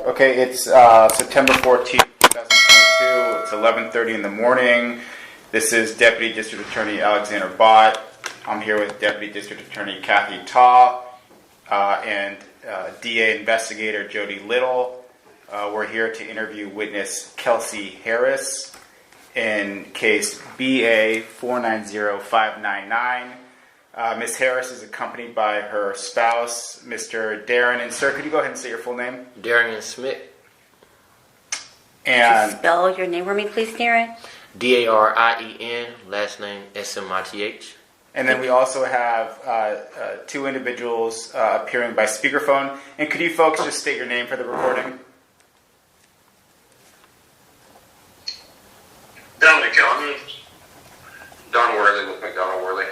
Okay, it's September 14th, 2022. It's 11:30 in the morning. This is Deputy District Attorney Alexander Bott. I'm here with Deputy District Attorney Kathy Taw and DA Investigator Jody Little. We're here to interview witness Kelsey Harris in case BA 490599. Ms. Harris is accompanied by her spouse, Mr. Darren. And sir, could you go ahead and say your full name? Darren Smith. And spell your name for me, please, Darren. Darien, last name Smith. And then we also have two individuals appearing by speakerphone. And could you folks just state your name for the recording? Dominic Kelly. Don Worley with McDonald Worley.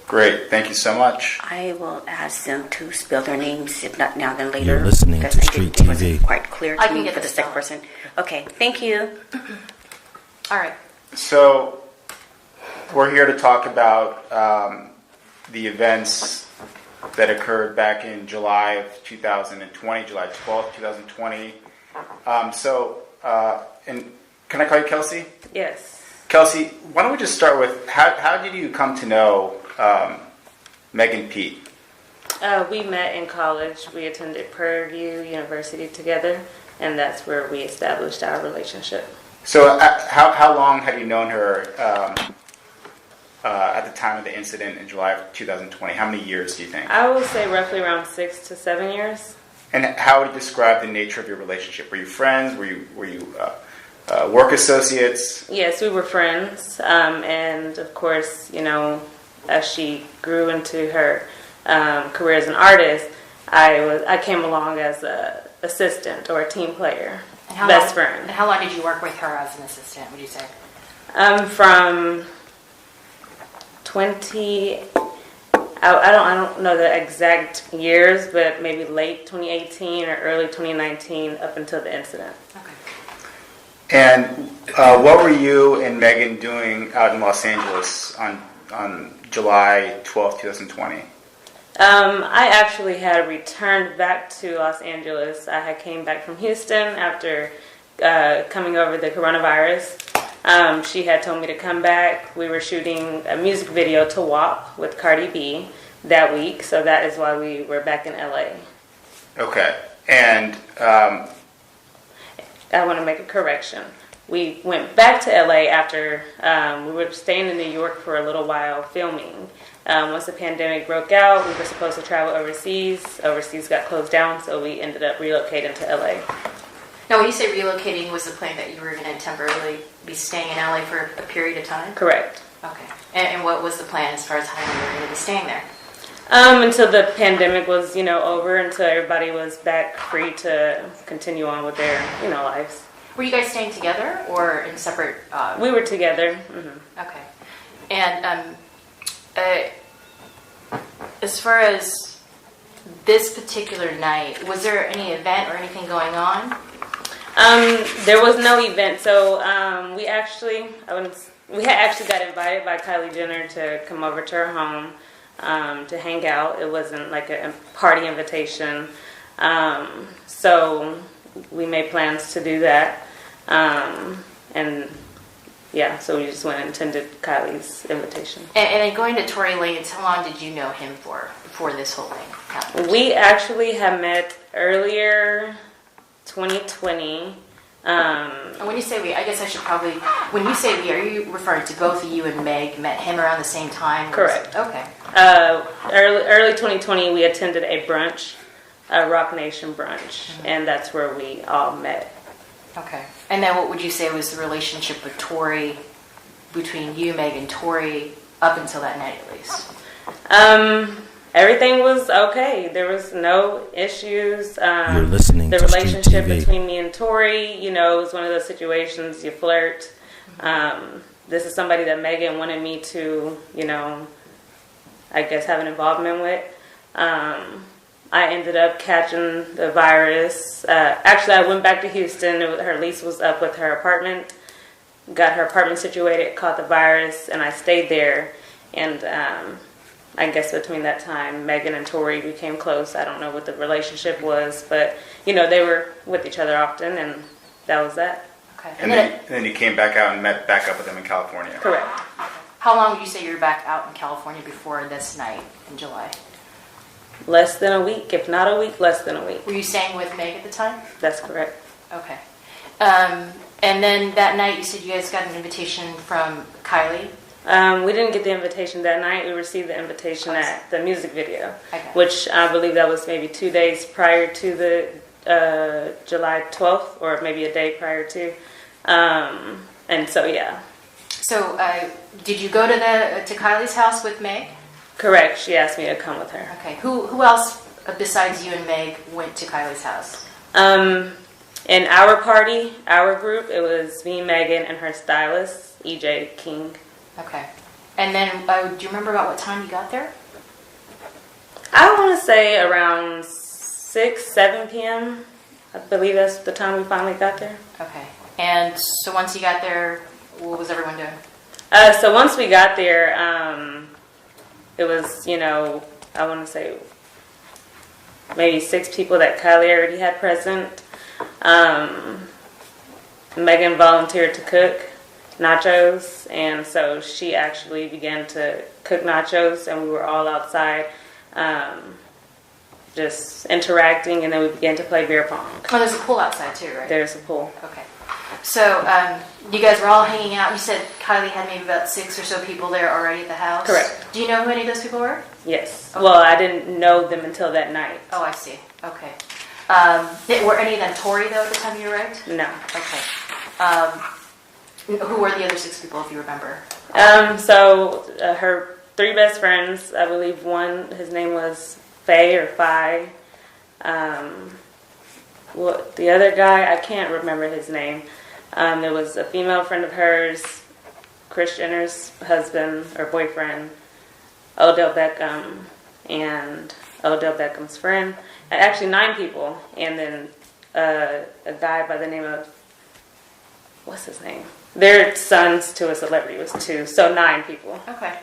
Great, thank you so much. I will ask them to spell their names, if not now, then later. You're listening to Street TV. It wasn't quite clear to me get for the the second spelling. person. Okay, thank you. All right. So we're here to talk about the events that occurred back in July of 2020, July 12th, 2020. And can I call you Kelsey? Yes. Kelsey, why don't we just start with how did you come to know Meg and Pete? We met in college. We attended Purdue University together, and that's where we established our relationship. So how long had you known her at the time of the incident in July of 2020? How many years do you think? I would say roughly around 6 to 7 years. And how would you describe the nature of your relationship? Were you friends? Were you work associates? Yes, we were friends, and of course, you know, as she grew into her career as an artist, I came along as a assistant or a team player, best friend. And how long did you work with her as an assistant, would you say? From 20. I don't know the exact years, but maybe late 2018 or early 2019 up until the incident. Okay. And what were you and Megan doing out in Los Angeles on July 12th, 2020? I actually had returned back to Los Angeles. I had came back from Houston after coming over the coronavirus. She had told me to come back. We were shooting a music video to WAP with Cardi B that week, so that is why we were back in LA. Okay. And I want to make a correction. We went back to LA after we were staying in New York for a little while filming. Once the pandemic broke out, we were supposed to travel overseas. Overseas got closed down, so we ended up relocating to LA. Now, when you say relocating, was the plan that you were going to temporarily be staying in LA for a period of time? Correct. Okay. And what was the plan as far as how long you were going to be staying there? Until the pandemic was, over, until everybody was back free to continue on with their, lives. Were you guys staying together or in separate? We were together. Mm-hmm. Okay. And as far as this particular night, was there any event or anything going on? There was no event, so we had actually got invited by Kylie Jenner to come over to her home to hang out. It wasn't like a party invitation, so we made plans to do that, so we just went and attended Kylie's invitation. And then going to Tory Lanez, how long did you know him for before this whole thing happened? We actually had met earlier 2020. And when you say we, I guess I should probably, when you say we, are you referring to both of you and Meg met him around the same time? Correct. Okay. Early 2020, we attended a brunch, a Rock Nation brunch, and that's where we all met. Okay. And then what would you say was the relationship with Tory, between you, Meg, and Tory, up until that night at least? Everything was okay. There was no issues. You're listening the to Street relationship TV. between me and Tory, it was one of those situations you flirt. This is somebody that Megan wanted me to, I guess have an involvement with. I ended up catching the virus. Actually, I went back to Houston. Her lease was up with her apartment. Got her apartment situated, caught the virus, and I stayed there. And I guess between that time, Megan and Tory became close. I don't know what the relationship was, but they were with each other often, and that was that. Okay. And then you came back out and met back up with them in California. Correct. How long would you say you were back out in California before this night in July? Less than a week, if not a week, less than a week. Were you staying with Meg at the time? That's correct. Okay. And then that night you said you guys got an invitation from Kylie. We didn't get the invitation that night. We received the invitation at the music video, Okay. which I believe that was maybe 2 days prior to the July 12th, or maybe a day prior to. And so, yeah. So did you go to Kylie's house with Meg? Correct. She asked me to come with her. Okay. Who else besides you and Meg went to Kylie's house? In our party, our group, it was me, Megan, and her stylist, EJ King. Okay. And then do you remember about what time you got there? I want to say around 6, 7 p.m. I believe that's the time we finally got there. Okay. And so once you got there, what was everyone doing? So once we got there, it was, I want to say maybe 6 people that Kylie already had present. Megan volunteered to cook nachos, and so she actually began to cook nachos, and we were all outside just interacting, and then we began to play beer pong. Oh, there's a pool outside too, right? There's a pool. Okay. So you guys were all hanging out. You said Kylie had maybe about 6 or so people there already at the house? Correct. Do you know who any of those people were? Yes. Okay. Well, I didn't know them until that night. Oh, I see. Okay. Were any of them Tory, though, at the time you arrived? No. Okay. Who were the other 6 people, if you remember? So her 3 best friends, I believe one, his name was Faye or Phi. The other guy, I can't remember his name. There was a female friend of hers, Kris Jenner's husband or boyfriend, Odell Beckham, and Odell Beckham's friend. Actually, 9 people, and then a guy by the name of, what's his name? Their sons to a celebrity was 2, so 9 people. Okay.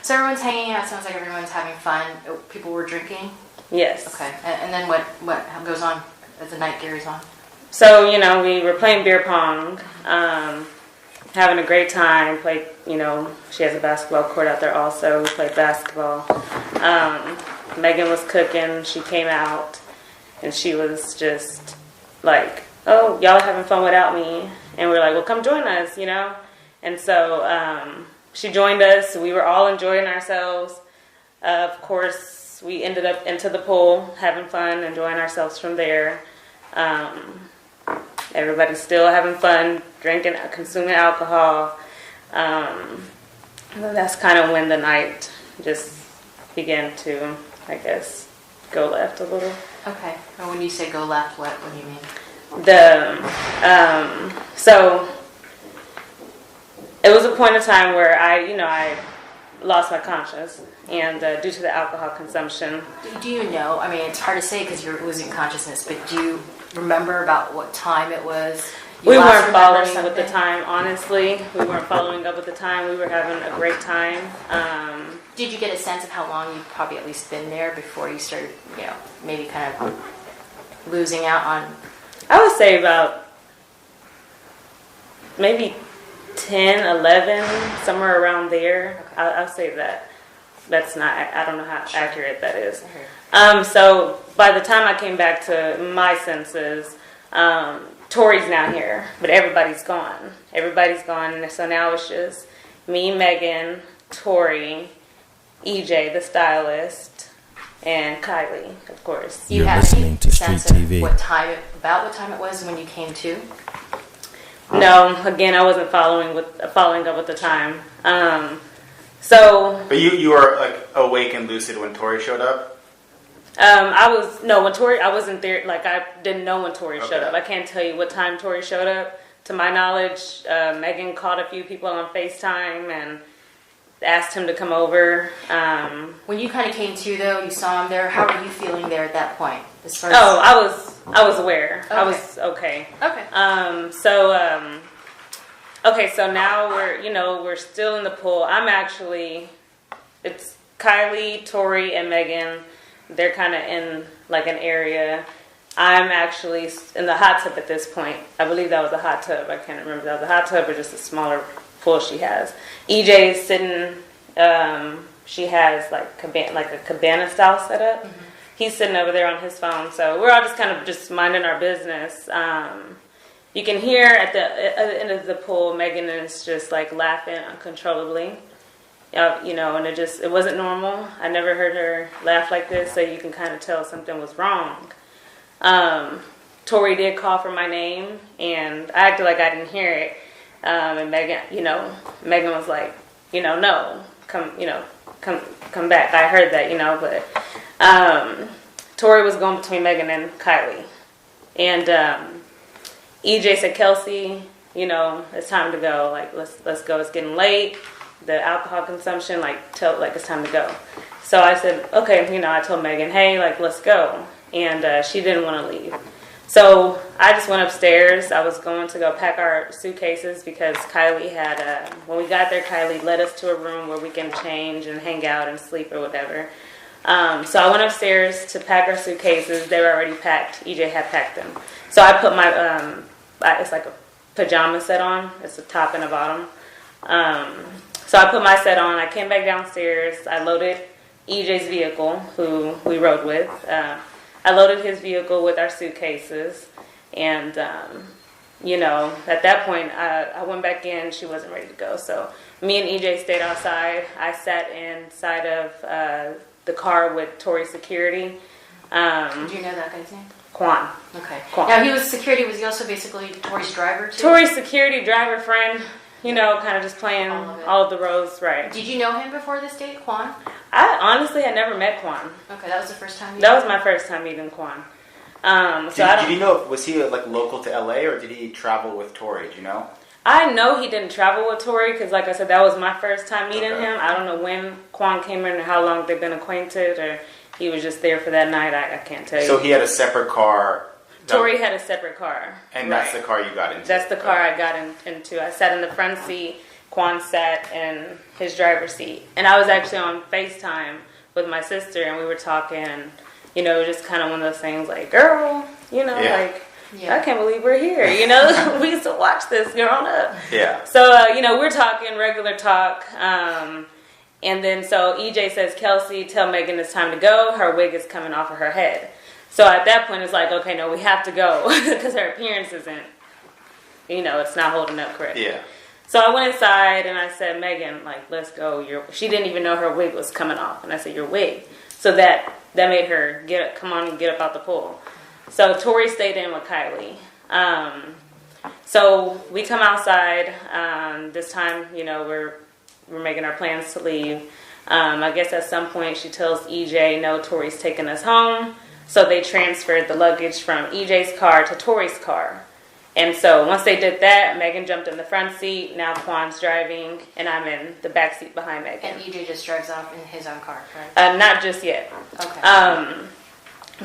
So everyone's hanging out. Sounds like everyone's having fun. People were drinking? Yes. Okay. And then what goes on as the night carries on? So, we were playing beer pong, having a great time. Played, she has a basketball court out there also. We played basketball. Megan was cooking. She came out, and she was just like, oh, y'all having fun without me? And we were like, well, come join us, And so she joined us. We were all enjoying ourselves. Of course, we ended up into the pool, having fun, enjoying ourselves from there. Everybody's still having fun, drinking, consuming alcohol. And that's kind of when the night just began to, I guess, go left a little. Okay. And when you say go left, what do you mean? So it was a point of time where I lost my conscience, and due to the alcohol consumption. Do you know? I mean, it's hard to say because you're losing consciousness, but do you remember about what time it was? We weren't following with the time, honestly. We weren't following up with the time. We were having a great time. Did you get a sense of how long you'd probably at least been there before you started, maybe kind of losing out on? I would say about maybe 10, 11, somewhere around there. Okay. I'll say that. That's not, I don't know how accurate that is. Okay. So by the time I came back to my senses, Tory's now here, but everybody's gone. Everybody's gone, and so now it's just me, Megan, Tory, EJ, the stylist, and Kylie, of course. You're have listening any to Street sense of TV. what time it was when you came to? No, again, I wasn't following up with the time. So. But you were like awake and lucid when Tory showed up? When Tory, I wasn't there, like I didn't know when Tory showed Okay. up. I can't tell you what time Tory showed up. To my knowledge, Megan called a few people on FaceTime and asked him to come over. When you kind of came to, though, you saw him there. How were you feeling there at that point? As far as I was aware. I Okay. was okay. Okay. So now we're still in the pool. It's Kylie, Tory, and Megan, they're kind of in like an area. I'm actually in the hot tub at this point. I believe that was a hot tub. I can't remember if that was a hot tub or just a smaller pool she has. EJ is sitting. She has like a cabana style setup. Mm-hmm. He's sitting over there on his phone. So we're all just kind of just minding our business. You can hear at the end of the pool, Megan is just like laughing uncontrollably. And it wasn't normal. I never heard her laugh like this, so you can kind of tell something was wrong. Tory did call for my name, and I acted like I didn't hear it. And Megan was like, no, come back. I heard that, but Tory was going between Megan and Kylie, and EJ said, Kelsey, it's time to go. Like, let's go. It's getting late. The alcohol consumption, it's time to go. So I said, okay, I told Megan, hey, let's go. And she didn't want to leave. So I just went upstairs. I was going to go pack our suitcases because Kylie had, when we got there, Kylie led us to a room where we can change and hang out and sleep or whatever. So I went upstairs to pack our suitcases. They were already packed. EJ had packed them. So I put my, it's like a pajama set on. It's a top and a bottom. So I put my set on. I came back downstairs. I loaded EJ's vehicle, who we rode with. I loaded his vehicle with our suitcases. And, at that point, I went back in. She wasn't ready to go. So me and EJ stayed outside. I sat inside of the car with Tory security. Do you know that guy's name? Quan. Okay. Quan. Now, he was security. Was he also basically Tory's driver, too? Tory's security driver friend. Kind of just playing all of the roles, right. Did you know him before this date, Quan? I honestly had never met Quan. Okay, that was the first time you That was my first time meeting Quan. Did you know, was he local to LA or did he travel with Tory? Do you know? I know he didn't travel with Tory because, like I said, that was my first time meeting Okay. him. I don't know when Quan came in or how long they've been acquainted, or he was just there for that night. I can't tell you. So he had a separate car. Tory had a separate car. And that's the car you got into? That's the car I got into. I sat in the front seat. Quan sat in his driver's seat. And I was actually on FaceTime with my sister, and we were talking, just kind of one of those things like, girl, I can't believe we're here. We used to watch this growing up. Yeah. So, we're talking regular talk. And then so EJ says, Kelsey, tell Megan it's time to go. Her wig is coming off of her head. So at that point, it's like, okay, no, we have to go because her appearance isn't, it's not holding up correctly. Yeah. So I went inside and I said, Megan, let's go. She didn't even know her wig was coming off. And I said, your wig. So that made her come on and get up out the pool. So Tory stayed in with Kylie. So we come outside. This time, we're making our plans to leave. I guess at some point she tells EJ, no, Tory's taking us home. So they transferred the luggage from EJ's car to Tory's car. And so once they did that, Megan jumped in the front seat. Now Quan's driving, and I'm in the back seat behind Megan. And EJ just drives off in his own car, correct? Not just yet. Okay.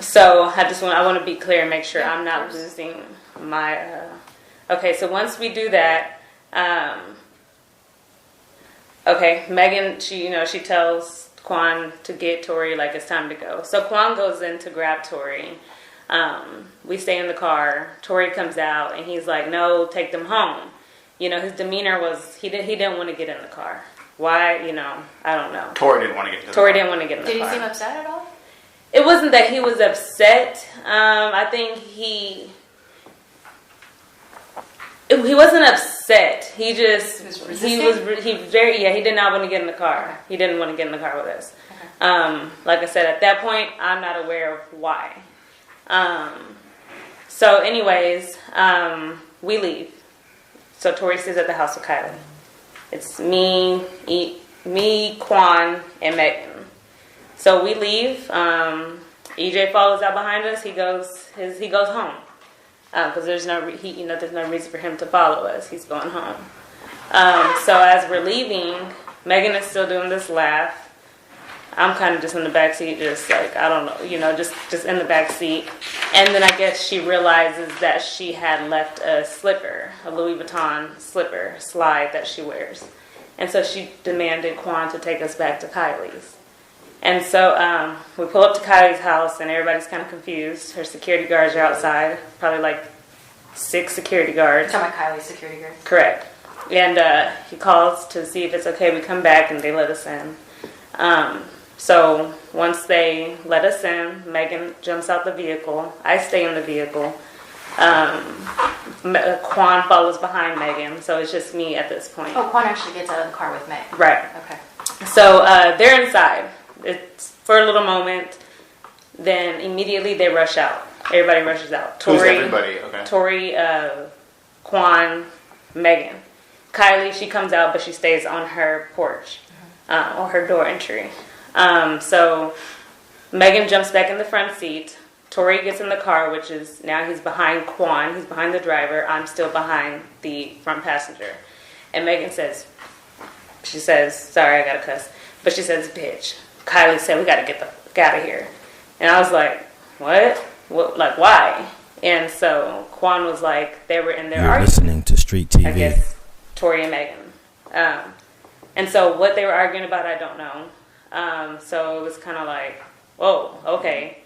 So I want to be clear and make sure I'm not losing my... Okay, so once we do that, Megan, she tells Quan to get Tory, it's time to go. So Quan goes in to grab Tory. We stay in the car. Tory comes out and he's like, no, take them home. His demeanor was, he didn't want to get in the car. Why? I don't know. Tory didn't want to get in the Tory car. didn't want to get in the Did car. he seem upset at all? It wasn't that he was upset. I think he wasn't upset. He just he did not want to get in the car. Okay. He didn't want to get in the car with us. Okay. Like I said, at that point, I'm not aware of why. So anyways, we leave. So Tory stays at the house with Kylie. It's me, Quan, and Megan. So we leave. EJ follows out behind us. He goes home because there's no reason for him to follow us. He's going home. So as we're leaving, Megan is still doing this laugh. I'm kind of just in the back seat, just I don't know, just in the back seat. And then I guess she realizes that she had left a slipper, a Louis Vuitton slide that she wears. And so she demanded Quan to take us back to Kylie's. And so we pull up to Kylie's house, and everybody's kind of confused. Her security guards are outside, probably like 6 security guards. Talking about Kylie's security guard. Correct. And he calls to see if it's okay. We come back, and they let us in. So once they let us in, Megan jumps out the vehicle. I stay in the vehicle. Quan follows behind Megan, so it's just me at this point. Oh, Quan actually gets out of the car with Meg. Right. Okay. So they're inside. It's for a little moment. Then immediately they rush out. Everybody rushes out. Who's everybody? Okay. Tory, Quan, Megan. Kylie, she comes out, but she stays on her porch or her door entry. So Megan jumps back in the front seat. Tory gets in the car, which is now he's behind Quan. He's behind the driver. I'm still behind the front passenger. And Megan says, sorry, I got to cuss, but she says, bitch. Kylie said, we got to get the fuck out of here. And I was like, what? Like, why? And so Quan was like, they were in their You're argument. listening to Street TV. I guess Tory and Megan. And so what they were arguing about, I don't know. So it was kind of like, whoa, okay.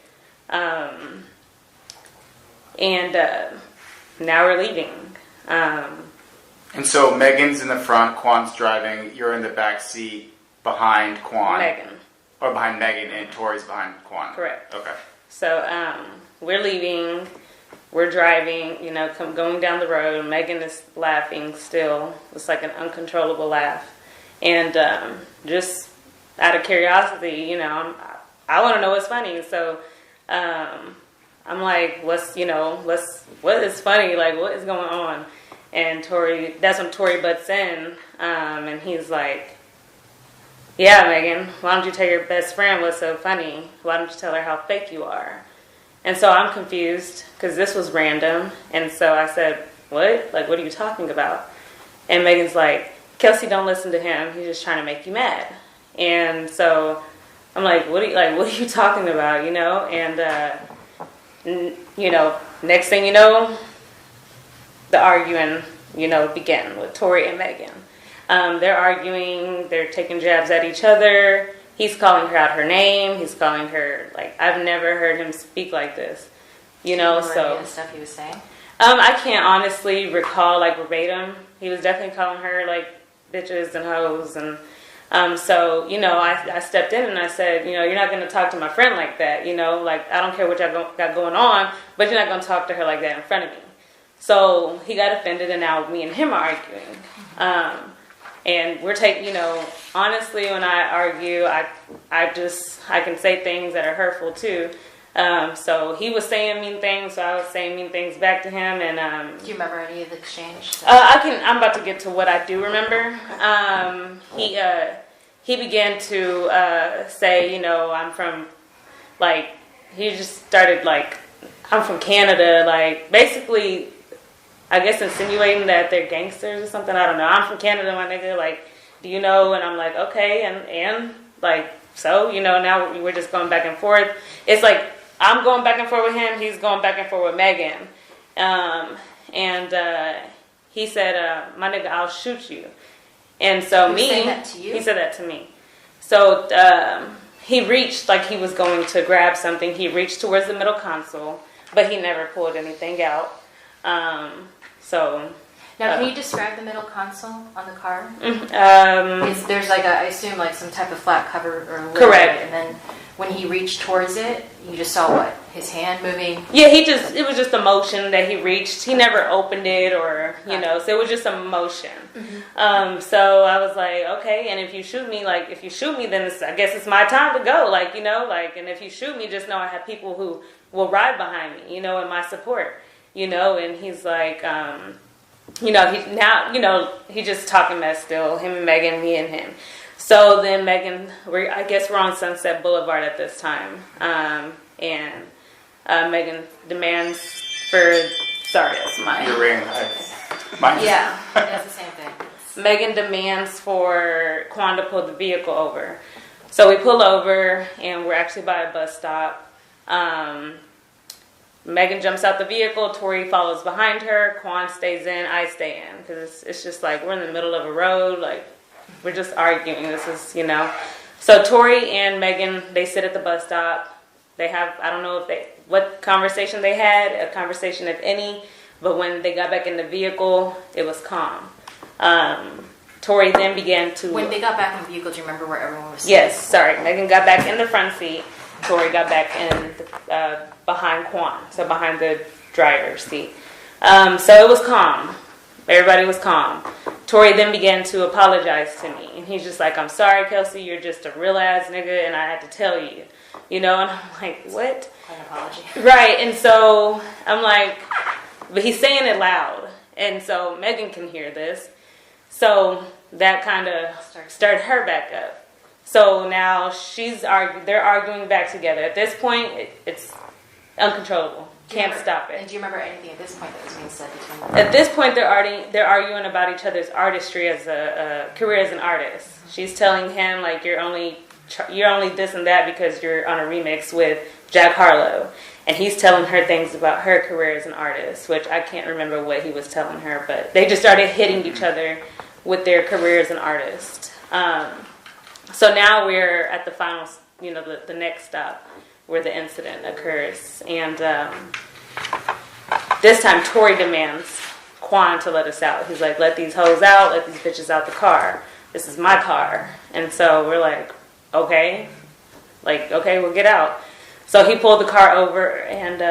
And now we're leaving. And so Megan's in the front, Quan's driving, you're in the back seat behind Quan. Megan. Or behind Megan, and Tori's behind Quan. Correct. Okay. So we're leaving. We're driving, going down the road. Megan is laughing still. It's like an uncontrollable laugh. And just out of curiosity, I want to know what's funny. So I'm like, what is funny? Like, what is going on? And that's when Tory butts in, and he's like, yeah, Megan, why don't you tell your best friend what's so funny? Why don't you tell her how fake you are? And so I'm confused because this was random. And so I said, what? Like, what are you talking about? And Megan's like, Kelsey, don't listen to him. He's just trying to make you mad. And so I'm like, what are you talking about? And next thing you know, the arguing, began with Tory and Megan. They're arguing. They're taking jabs at each other. He's calling her out her name. He's calling her, like, I've never heard him speak like this, Do you remember any of the stuff he was saying? I can't honestly recall, like, verbatim. He was definitely calling her, like, bitches and hoes. And so, I stepped in and I said, you're not going to talk to my friend like that. Like, I don't care what y'all got going on, but you're not going to talk to her like that in front of me. So he got offended, and now me and him are arguing. And we're taking, honestly, when I argue, I can say things that are hurtful too. So he was saying mean things, so I was saying mean things back to him. And do you remember any of the exchange? I'm about to get to what I do remember. He began to say, I'm from, like, he just started like, I'm from Canada, like, basically, I guess insinuating that they're gangsters or something. I don't know. I'm from Canada, my nigga. Like, do you know? And I'm like, okay. And like, so, now we're just going back and forth. It's like, I'm going back and forth with him. He's going back and forth with Megan. And he said, my nigga, I'll shoot you. And so He was saying that to you? He said that to me. So he reached, like he was going to grab something. He reached towards the middle console, but he never pulled anything out. Now, can you describe the middle console on the car? There's like I assume like some type of flat cover or lid. Correct. And then when he reached towards it, you just saw what? His hand moving? Yeah, it was just a motion that he reached. He never opened it or, so it was just a motion. Mm-hmm. So I was like, okay, and if you shoot me, then I guess it's my time to go. Like, and if you shoot me, just know I have people who will ride behind me, in my support, and he's like, he just talking mess still, him and Megan, me and him. So then Megan, I guess we're on Sunset Boulevard at this time. And Megan demands for, sorry, that's mine. Your ring. Mine. Yeah, that's the same thing. Megan demands for Quan to pull the vehicle over. So we pull over, and we're actually by a bus stop. Megan jumps out the vehicle. Tory follows behind her. Quan stays in. I stay in. Because it's just like we're in the middle of a road. Like, we're just arguing. This is, So Tory and Megan, they sit at the bus stop. They have, I don't know what conversation they had, a conversation if any, but when they got back in the vehicle, it was calm. Tory then began to... When they got back in the vehicle, do you remember where everyone was sitting? Yes, sorry. Megan got back in the front seat. Tory got back in behind Quan, so behind the driver's seat. So it was calm. Everybody was calm. Tory then began to apologize to me. And he's just like, I'm sorry, Kelsey, you're just a real ass nigga, and I had to tell you. You know, and I'm like, what? An apology. Right, and so I'm like, but he's saying it loud. And so Megan can hear this. So that kind of started her back up. So now they're arguing back together. At this point, it's uncontrollable. Can't stop And it. do you remember anything at this point that was being said between them? At this point, they're arguing about each other's artistry as a career as an artist. She's telling him like you're only this and that because you're on a remix with Jack Harlow, and he's telling her things about her career as an artist, which I can't remember what he was telling her, but they just started hitting each other with their career as an artist. So now we're at the final, the next stop where the incident occurs. And this time Tory demands Quan to let us out. He's like, let these hoes out, let these bitches out the car. This is my car. And so we're like, okay, we'll get out. So he pulled the car over and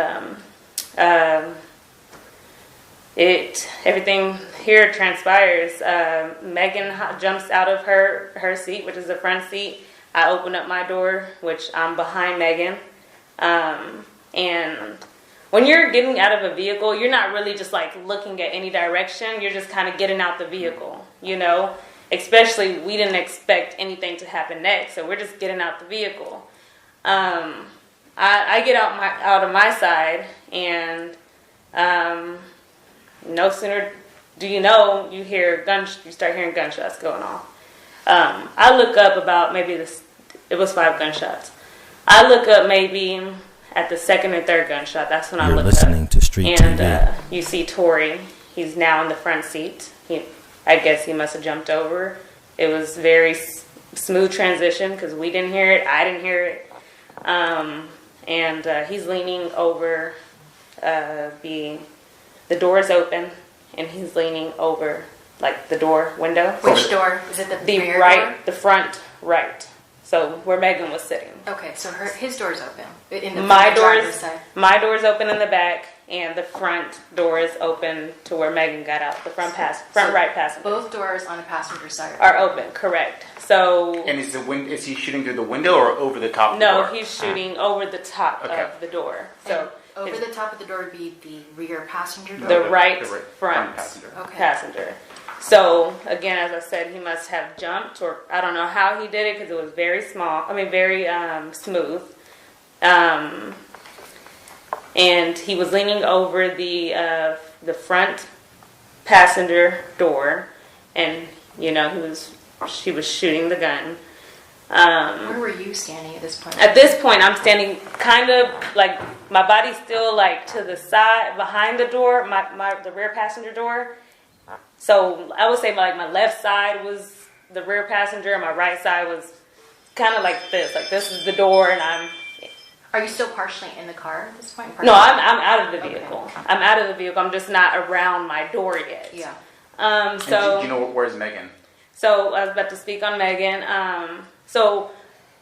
everything here transpires. Megan jumps out of her seat, which is the front seat. I open up my door, which I'm behind Megan. And when you're getting out of a vehicle, you're not really just like looking at any direction. You're just kind of getting out the vehicle, Especially, we didn't expect anything to happen next, so we're just getting out the vehicle. I get out of my side, and no sooner do you know, you start hearing gunshots going off. I look up about it was 5 gunshots. I look up maybe at the second and third gunshot. That's when I look up. You're listening to Street and, TV. You see Tory. He's now in the front seat. I guess he must have jumped over. It was very smooth transition because we didn't hear it. I didn't hear it. And he's leaning over. The door is open, and he's leaning over like the window. Which door? Is it the rear door? The front right. So where Megan was sitting. Okay, so his door's open. In My the door's driver's side. my door's open in the back, and the front door is open to where Megan got out. The front right passenger. Both doors on the passenger side Are open, correct. So And is he shooting through the window or over the top of the door? no, he's shooting over the top of the door. So over the top of the door would be the rear passenger door? the right the front passenger. Okay. passenger. So again, as I said, he must have jumped, or I don't know how he did it because it was very very smooth. And he was leaning over the front passenger door, and she was shooting the gun. Where were you standing at this point? At this point, I'm standing kind of like my body's still like to the side behind the door, the rear passenger door. So I would say my left side was the rear passenger, and my right side was kind of like this. Like this is the door, and I'm. Are you still partially in the car at this point? No, I'm out of the vehicle. Okay. I'm out of the vehicle. I'm just not around my door yet. Yeah. So do you know where's Megan? So I was about to speak on Megan. So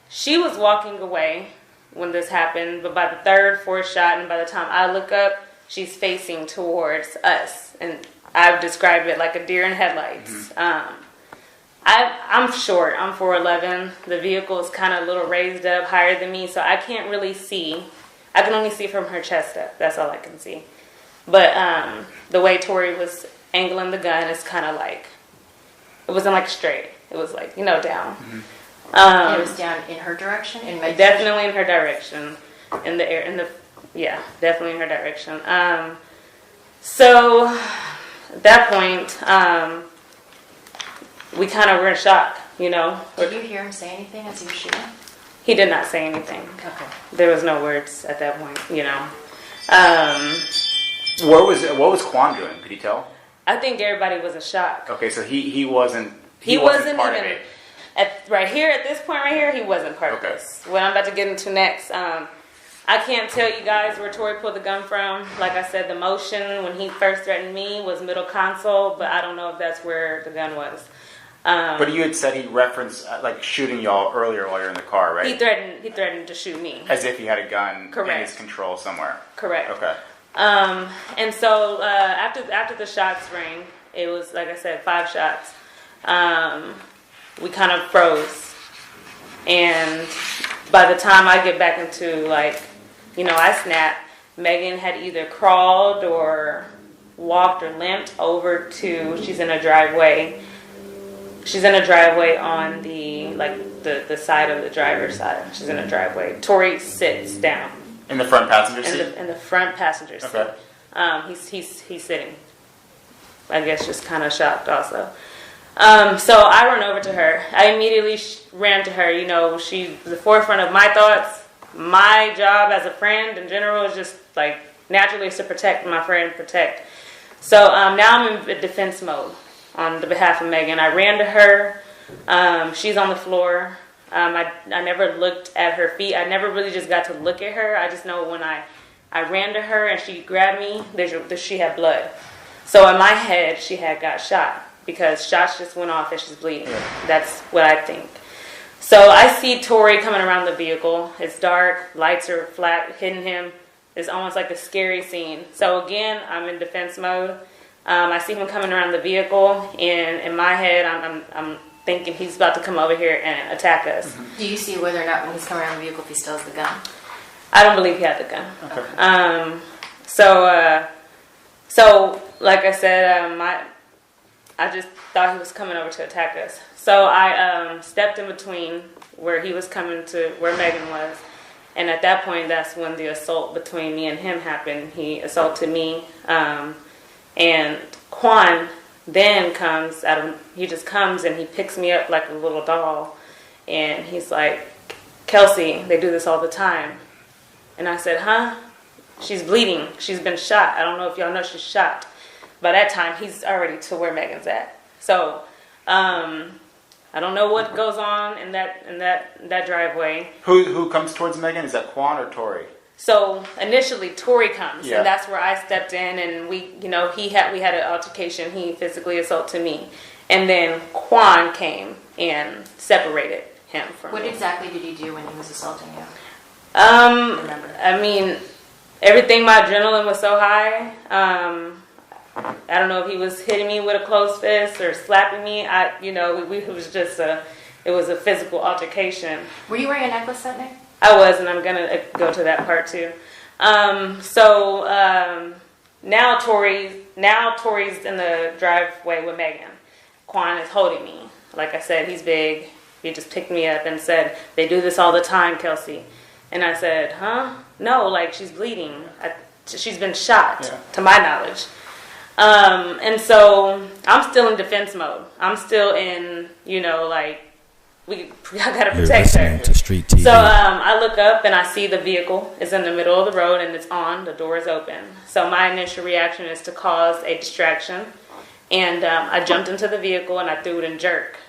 she was walking away when this happened, but by the third, fourth shot, and by the time I look up, she's facing towards us, and I've described it like a deer in headlights. Mm-hmm. I'm short. I'm 4'11". The vehicle is kind of a little raised up, higher than me, so I can't really see. I can only see from her chest up. That's all I can see. But the way Tory was angling the gun is kind of like, it wasn't like straight. It was like, down. Mm-hmm. It was down in her direction? Definitely in her direction. In the air, definitely in her direction. So at that point, we kind of were in shock, Did you hear him say anything as he was shooting? He did not say anything. Okay. There was no words at that point, What was Quan doing? Could you tell? I think everybody was in shock. Okay, so he wasn't He wasn't part even of it. right here at this point right here, he wasn't part of Okay. this. What I'm about to get into next, I can't tell you guys where Tory pulled the gun from. Like I said, the motion when he first threatened me was middle console, but I don't know if that's where the gun was. But you had said he referenced like shooting y'all earlier while you're in the car, right? He threatened to shoot me. As if he had a gun Correct. in his control somewhere. Correct. Okay. And so after the shots rang, it was like I said, 5 shots. We kind of froze, and by the time I get back into I snapped. Megan had either crawled or walked or limped over to. She's in a driveway. She's in a driveway on the side of the driver's side. She's in a driveway. Tory sits down. In the front passenger seat? In the front passenger seat. Okay. He's sitting. I guess just kind of shocked also. So I run over to her. I immediately ran to her. You know, she's the forefront of my thoughts. My job as a friend in general is just naturally is to protect my friend, protect. So now I'm in defense mode on the behalf of Megan. I ran to her. She's on the floor. I never looked at her feet. I never really just got to look at her. I just know when I ran to her and she grabbed me, she had blood. So in my head, she had got shot because shots just went off and she's bleeding. Yeah. That's what I think. So I see Tory coming around the vehicle. It's dark. Lights are flat, hitting him. It's almost like a scary scene. So again, I'm in defense mode. I see him coming around the vehicle, and in my head, I'm thinking he's about to come over here and attack us. Mm-hmm. Do you see whether or not when he's coming around the vehicle if he still has the gun? I don't believe he had the gun. Okay. So like I said, I just thought he was coming over to attack us. So I stepped in between where he was coming to where Megan was, and at that point, that's when the assault between me and him happened. He assaulted me, and Quan then he just comes and he picks me up like a little doll, and he's like, "Kelsey, they do this all the time." And I said, "Huh? She's bleeding. She's been shot. I don't know if y'all know she's shot." By that time, he's already to where Megan's at. So, I don't know what goes on in that driveway. Who comes towards Megan? Is that Quan or Tory? So initially, Tory comes, Yeah. and that's where I stepped in, and we had an altercation. He physically assaulted me, and then Quan came and separated him from What me. exactly did he do when he was assaulting you? Remember? I mean, everything. My adrenaline was so high. I don't know if he was hitting me with a closed fist or slapping me. It was just it was a physical altercation. Were you wearing a necklace that night? I was, and I'm gonna go to that part too. Now Tory's in the driveway with Megan. Quan is holding me. Like I said, he's big. He just picked me up and said, "They do this all the time, Kelsey." And I said, "Huh? No, she's bleeding. She's been shot, Yeah. to my knowledge." And so I'm still in defense mode. I'm still in, I gotta You're protect her. listening to Street TV. So I look up and I see the vehicle is in the middle of the road and it's on. The door is open. So my initial reaction is to cause a distraction, and I jumped into the vehicle and I threw it in jerk,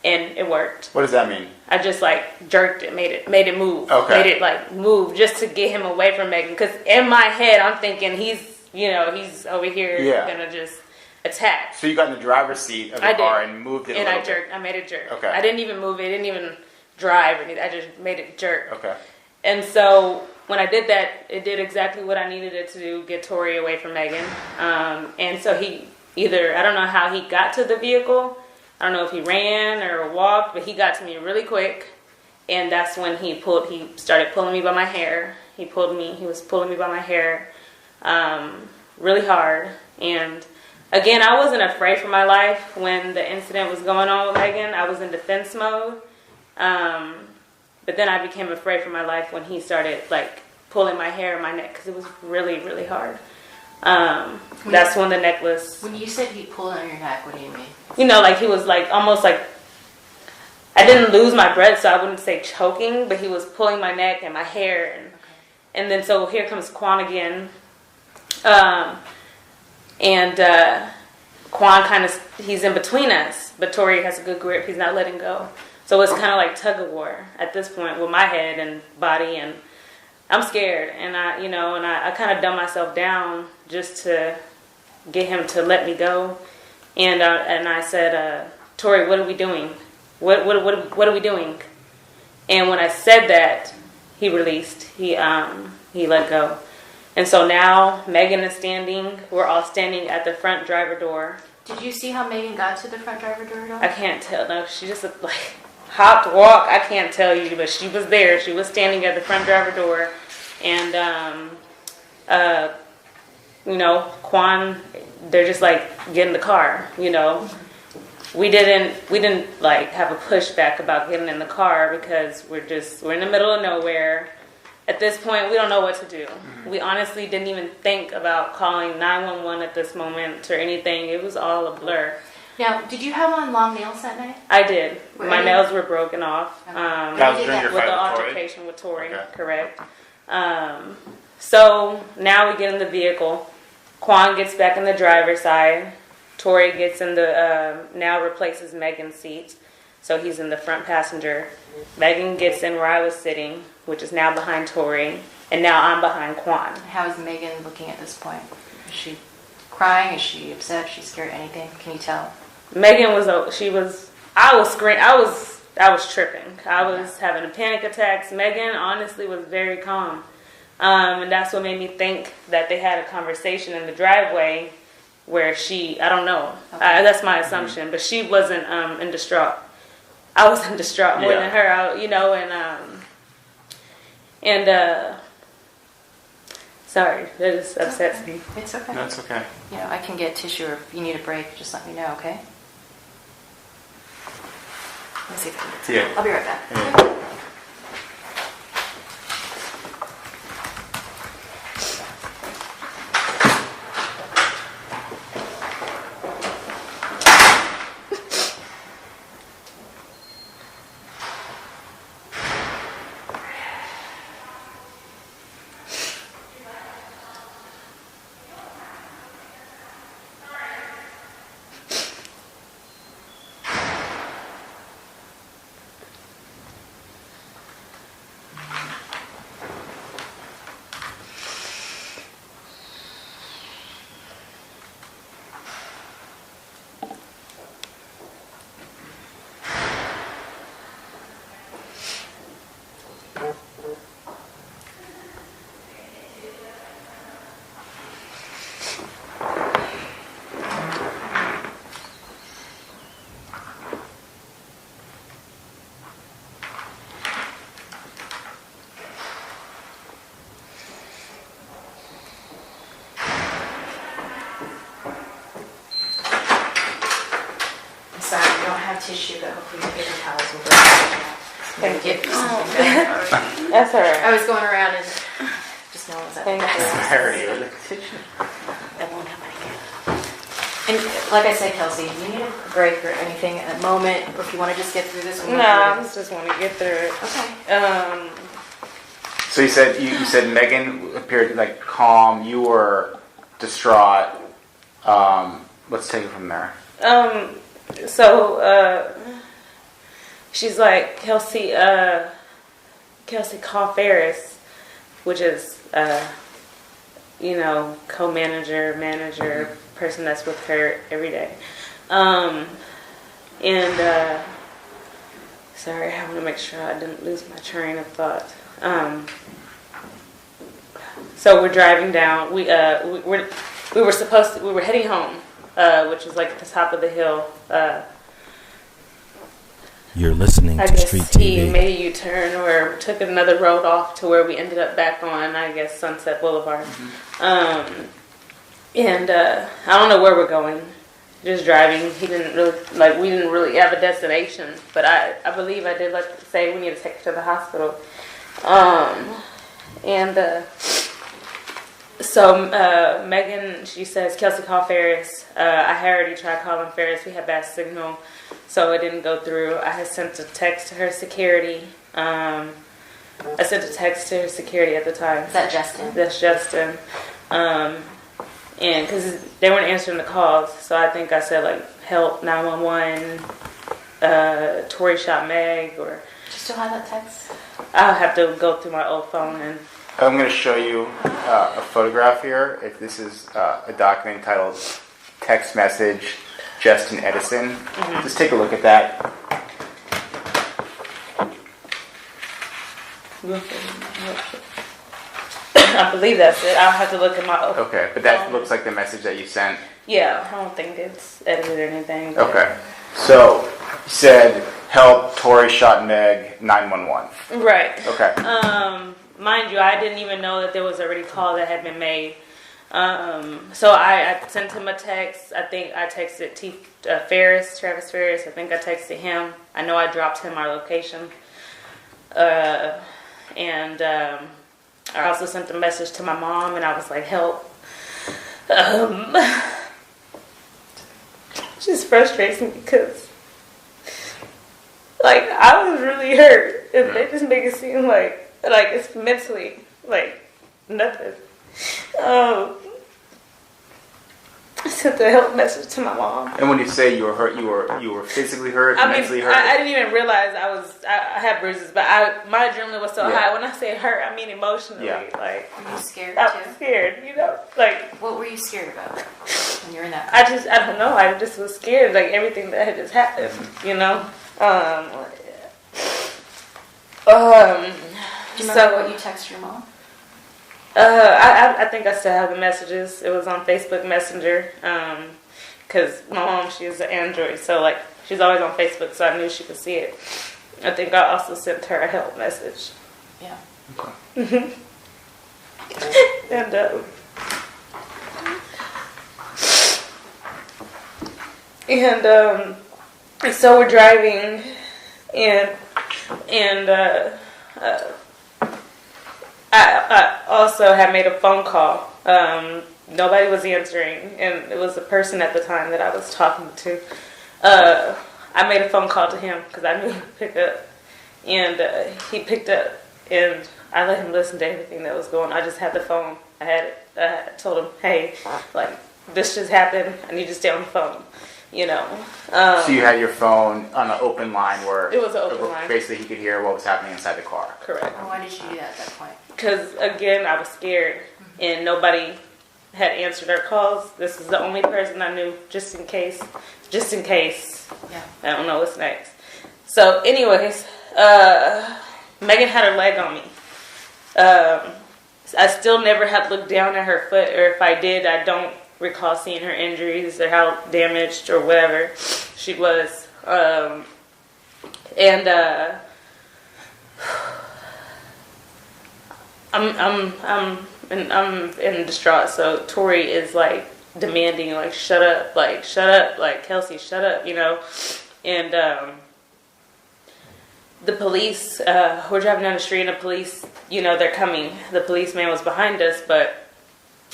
and it worked. What does that mean? I just jerked it, made it move, Okay. made it move just to get him away from Megan. Because in my head I'm thinking he's over here gonna just attack. So you got in the driver's seat of the I car did. and moved it And a I little bit. jerked. I made it jerk. Okay. I didn't even move it. It didn't even drive or anything. I just made it jerk. Okay. And so when I did that, it did exactly what I needed it to do, get Tory away from Megan. And so I don't know how he got to the vehicle. I don't know if he ran or walked, but he got to me really quick. And that's when he started pulling me by my hair. He was pulling me by my hair really hard. And again, I wasn't afraid for my life when the incident was going on with Megan. I was in defense mode. But then I became afraid for my life when he started pulling my hair and my neck, because it was really, really hard. That's when the necklace, When you said he pulled on your neck, what do you mean? he was almost I didn't lose my breath, so I wouldn't say choking, but he was pulling my neck and my hair. And then so here comes Quan again. Quan he's in between us, but Tory has a good grip. He's not letting go. So it's kind of like tug of war at this point with my head and body, and I'm scared, and I kind of dumb myself down just to get him to let me go, and I said, Tory, what are we doing? What are we doing? And when I said that, he released. He let go. And so now Megan is standing. We're all standing at the front driver door. Did you see how Megan got to the front driver door at all? I can't tell. No, she just like hopped, walked. I can't tell you, but she was there. She was standing at the front driver door, and Quan, they're just like, get in the car. We didn't like have a pushback about getting in the car because we're in the middle of nowhere. At this point, we don't know what to do. We honestly didn't even think about calling 911 at this moment or anything. It was all a blur. Now, did you have on long nails that night? I did. Were My any- nails were broken off. That was during your With fight the with Tory? altercation with Tory, Okay. correct. So now we get in the vehicle. Quan gets back in the driver's side. Tory gets in the, now replaces Megan's seat. So he's in the front passenger. Megan gets in where I was sitting, which is now behind Tory. And now I'm behind Quan. How is Megan looking at this point? Is she crying? Is she upset? Is she scared? Anything? Can you tell? Megan I was screaming. I was tripping. I was having panic attacks. Megan honestly was very calm. And that's what made me think that they had a conversation in the driveway where I don't know. Okay. That's my assumption. But she wasn't in distraught. I was in distraught more than her, sorry, that just upsets me. It's okay. That's okay. I can get tissue, or if you need a break, just let me know, okay? Let me see if I can. See ya. I'll be right back. Yeah. Sorry, we don't have tissue, but hopefully the paper towels will work. Thank Get you something better. That's all right. I was going around and just no one was at Thank the you. desk. Sorry. That won't happen again. And like I said, Kelsey, if you need a break or anything at the moment, or if you want to just get through this one. No, I just want to get through it. Okay. So you said Megan appeared like calm. You were distraught. Let's take it from there. So she's like, Kelsey, call Ferris, which is, co-manager, manager, person that's with her every day. Sorry, I want to make sure I didn't lose my train of thought. So we're driving down. We were heading home, which was like at the top of the hill. You're listening I to guess Street he TV. made a U-turn or took another road off to where we ended up back on, I guess, Sunset Boulevard. I don't know where we're going. Just driving. We didn't really have a destination, but I believe I did say we need to take her to the hospital. So Megan, she says, Kelsey, call Ferris. I had already tried calling Ferris. We had bad signal, so it didn't go through. I had sent a text to her security. I sent a text to her security at the time. Is that Justin? That's Justin. And because they weren't answering the calls, so I think I said, help, 911. Tory shot Meg, or Do you still have that text? I'll have to go through my old phone and. I'm going to show you a photograph here. If this is a document entitled "Text Message Justin Edison." Just take a look at that. I believe that's it. I'll have to look at my. Okay, but that looks like the message that you sent. Yeah, I don't think it's edited or anything. But. Okay, so you said help, Tory shot Meg, 911. Right. Okay. Mind you, I didn't even know that there was already a call that had been made. So I sent him a text. I think I texted Travis Ferris. I think I texted him. I know I dropped him our location. And I also sent a message to my mom, and I was like, help. Just frustrates me because, like, I was really hurt. And they just make it seem like it's mentally, like, nothing. I sent a help message to my mom. And when you say you were hurt, you were physically hurt, mentally hurt? I didn't even realize I had bruises, but my adrenaline was so high. When I say hurt, I mean emotionally. Yeah. Like, Were you scared I too? was scared, like. What were you scared about when you were in that? I don't know. I just was scared, like everything that had just happened, you know. Do you remember what you texted your mom? I think I still have the messages. It was on Facebook Messenger. Because my mom, she is an Android, so like she's always on Facebook, so I knew she could see it. I think I also sent her a help message. Yeah. Okay. And so we're driving, and I also had made a phone call. Nobody was answering, and it was the person at the time that I was talking to. I made a phone call to him because I knew he'd pick up, and he picked up, and I let him listen to everything that was going on. I just had the phone. I told him, hey, like, this just happened. I need you to stay on the phone, you know. So you had your phone on an open line where It was an open line. basically he could hear what was happening inside the car. Correct. Or why did you do that at that point? Because, again, I was scared, and nobody had answered our calls. This is the only person I knew, just in case. Yeah. I don't know what's next. So, anyways, Megan had her leg on me. I still never had looked down at her foot, or if I did, I don't recall seeing her injuries or how damaged or whatever she was. I'm in distraught. So Tory is like demanding, like, shut up, like Kelsey, shut up, you know. And the police, we're driving down the street, and the police, you know, they're coming. The policeman was behind us, but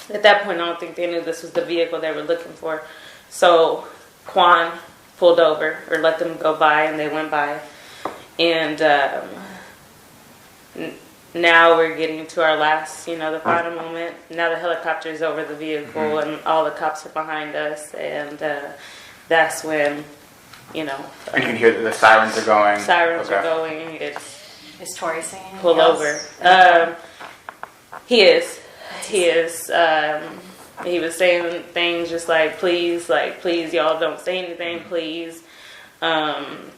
at that point, I don't think they knew this was the vehicle they were looking for. So Quan pulled over, or let them go by, and they went by. And now we're getting to our last, you know, the final moment. Now the helicopter's over the vehicle, and all the cops are behind us, and that's when, you know. And you can hear that the sirens are going. Sirens are going. It's Is Tory singing? pull Yes. over. He is. He was saying things just like, please, y'all don't say anything, please. I'm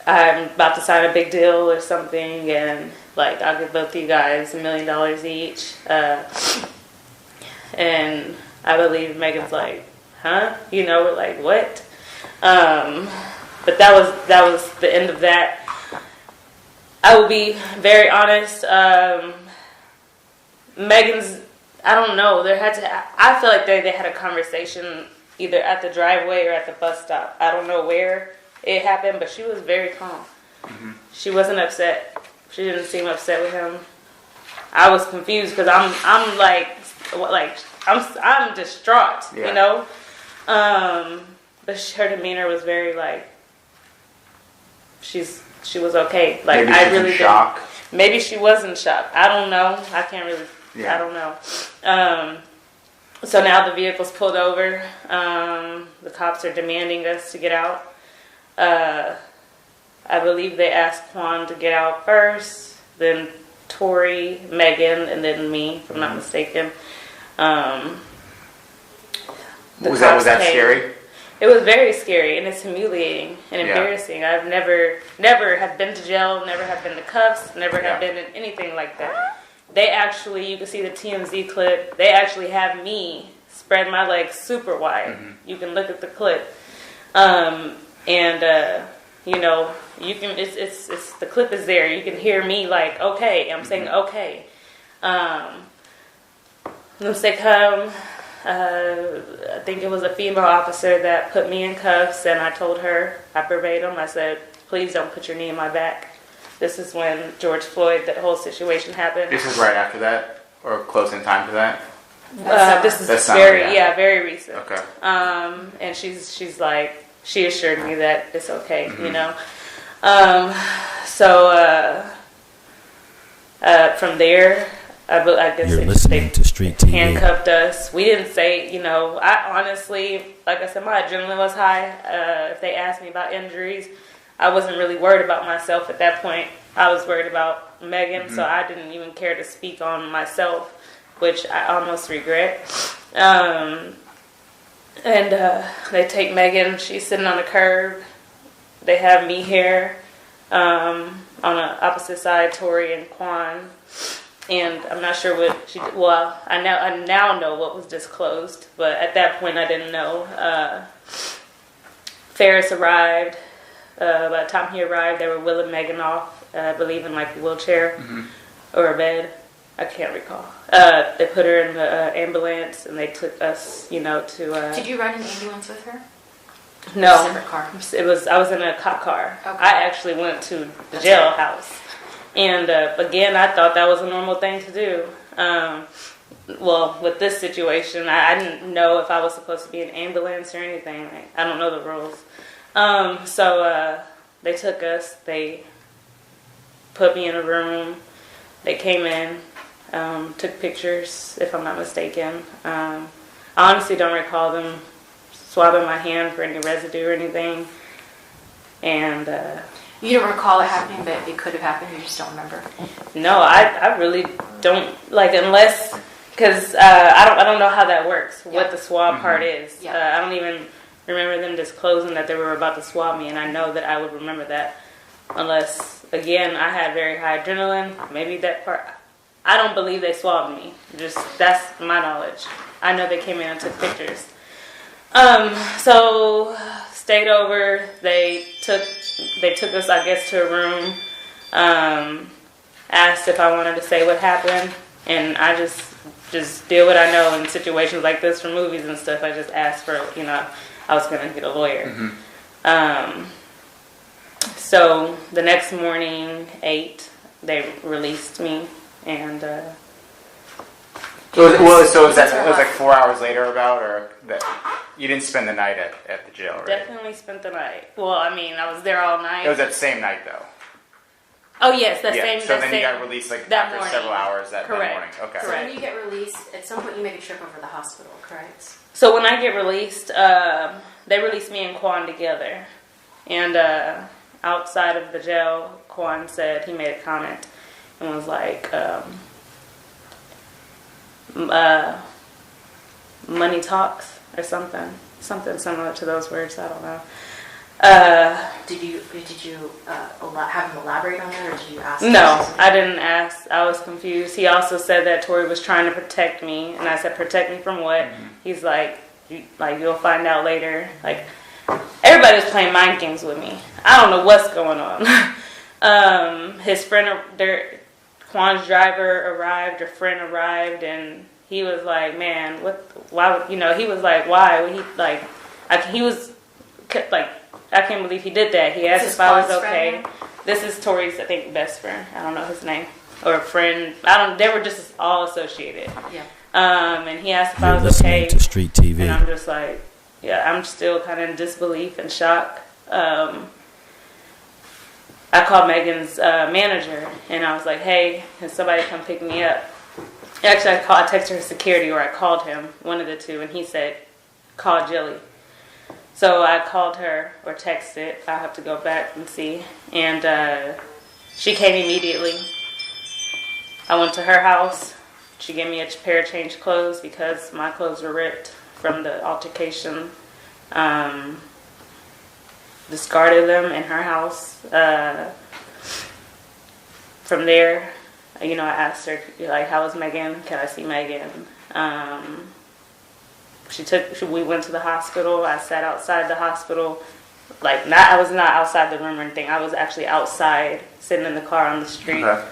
about to sign a big deal or something, and like, I'll give both of you guys $1 million each. And I believe Megan's like, huh? You know, we're like, what? But that was the end of that. I will be very honest. Megan's, I don't know. I feel like they had a conversation either at the driveway or at the bus stop. I don't know where it happened, but she was very calm. Mm-hmm. She wasn't upset. She didn't seem upset with him. I was confused because I'm distraught, Yeah. you know. But her demeanor was very like, she was okay. Like, Maybe I she's really in shock. Maybe she was in shock. I don't know. I can't really. Yeah. I don't know. So now the vehicle's pulled over. The cops are demanding us to get out. I believe they asked Quan to get out first, then Tory, Megan, and then me, if I'm not mistaken. The Was cops that came. scary? It was very scary, and it's humiliating and Yeah. embarrassing. I've never have been to jail, never have been to cuffs, never have been in anything like that. They actually, you can see the TMZ clip, they actually have me spread my legs super wide. You can look at the clip. You know, you can, it's the clip is there. You can hear me like, okay, I'm saying okay. Once they come, I think it was a female officer that put me in cuffs, and I told her, I verbatim, I said, please don't put your knee in my back. This is when George Floyd, that whole situation happened. This is right after that, or close in time to that? This is That's summer, very, yeah. very recent. Okay. And she's like, she assured me that it's okay, you know. From there, I guess You're they listening to Street TV. handcuffed us. We didn't say, you know, I honestly, like I said, my adrenaline was high. If they asked me about injuries, I wasn't really worried about myself at that point. I was worried about Megan, so I didn't even care to speak on myself, which I almost regret. They take Megan. She's sitting on the curb. They have me here on the opposite side, Tory and Quan. And I'm not sure what she did. Well, I now know what was disclosed, but at that point I didn't know. Ferris arrived. By the time he arrived, they were wheeling Megan off, I believe in like a wheelchair or a bed. I can't recall. They put her in the ambulance, and they took us, you know, to... Did you ride an ambulance with her? No. Separate car? I was in a cop car. Okay. I actually went to the jailhouse. And again, I thought that was a normal thing to do. Well, with this situation, I didn't know if I was supposed to be in an ambulance or anything. Like, I don't know the rules. So they took us. They put me in a room. They came in, took pictures, if I'm not mistaken. I honestly don't recall them swabbing my hand for any residue or anything. And You don't recall it happening, but it could have happened. You just don't remember. no, I really don't, like, unless, because I don't know how that works, what the swab part is. Yeah. I don't even remember them disclosing that they were about to swab me, and I know that I would remember that unless, again, I had very high adrenaline. Maybe that part, I don't believe they swabbed me. Just, that's my knowledge. I know they came in and took pictures. So stayed over. They took us, I guess, to a room. Asked if I wanted to say what happened, and I just did what I know in situations like this from movies and stuff. I just asked for, you know, I was gonna get a lawyer. So the next morning, 8, they released me, and So it was like 4 hours later about, or that you didn't spend the night at the jail, right? definitely spent the night. Well, I mean, I was there all night. It was that same night though. Oh yes, So then you got released like that after morning. several hours that Correct. morning. Okay. So when you get released, at some point you make a trip over to the hospital, correct? So when I get released, they released me and Quan together. And outside of the jail, Quan said, he made a comment and was like, money talks or something similar to those words. I don't know. Did you have him elaborate on that, or did you ask? No, I didn't ask. I was confused. He also said that Tory was trying to protect me, and I said, protect me from what? He's like, you'll find out later. Like, everybody was playing mind games with me. I don't know what's going on. His friend, Quan's driver arrived, or friend arrived, and he was like, man, why, you know, he was like, why? He, like, he was, like, I can't believe he did that. He asked if I was okay. This is Tory's, I think, best friend. I don't know his name. Or a friend. They were just all associated. Yeah. And he asked if I You're was okay. listening to Street TV. And I'm just like, yeah, I'm still kind of in disbelief and shock. I called Megan's manager, and I was like, hey, can somebody come pick me up? Actually, I texted her security, or I called him, one of the two, and he said, call Jilly. So I called her or texted. I have to go back and see. And she came immediately. I went to her house. She gave me a pair of changed clothes because my clothes were ripped from the altercation. Discarded them in her house. From there, I asked her, like, how was Megan? Can I see Megan? We went to the hospital. I sat outside the hospital. I was not outside the room or anything. I was actually outside, sitting in the car on the street. Okay.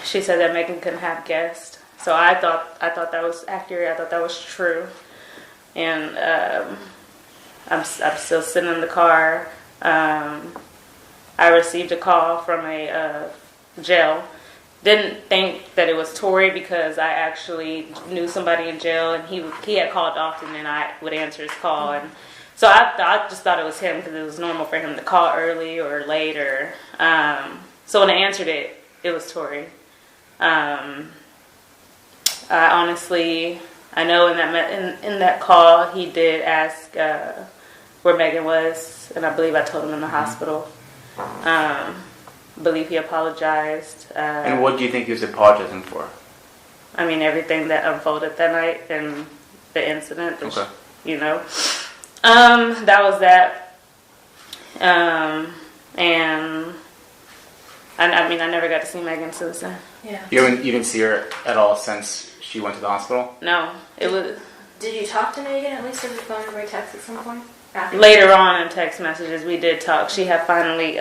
She said that Megan couldn't have guests. So I thought that was accurate. I thought that was true. And I'm still sitting in the car. I received a call from a jail. Didn't think that it was Tory because I actually knew somebody in jail, and he had called often, and I would answer his call. And so I just thought it was him because it was normal for him to call early or late. So when I answered it, it was Tory. I honestly, I know in that call he did ask where Megan was, and I believe I told him in the hospital. Believe he apologized. And what do you think he was apologizing for? I mean, everything that unfolded that night and the incident. Which, okay. That was that. And I mean, I never got to see Megan since then. Yeah. You didn't see her at all since she went to the hospital? No, it was. Did you talk to Megan at least over the phone or by text at some point? Later on in text messages, we did talk. She had finally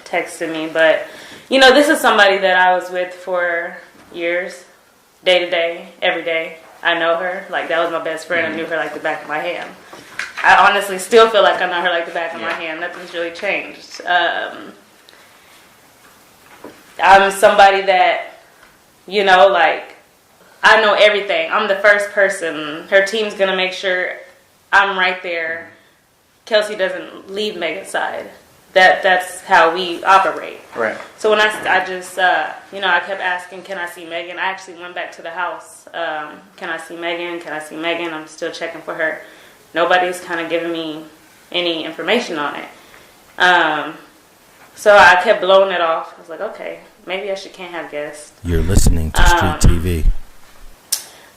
texted me, but this is somebody that I was with for years, day to day, every day. I know her. Like, that was my best friend. I knew her like the back of my hand. I honestly still feel like I know her like the back of my hand. Nothing's really changed. I'm somebody that, I know everything. I'm the first person. Her team's going to make sure I'm right there. Kelsey doesn't leave Megan's side. That's how we operate. Right. So when I just, I kept asking, can I see Megan? I actually went back to the house. Can I see Megan? Can I see Megan? I'm still checking for her. Nobody's kind of giving me any information on it. So I kept blowing it off. I was like, okay, maybe I can't have guests. You're listening to Street TV.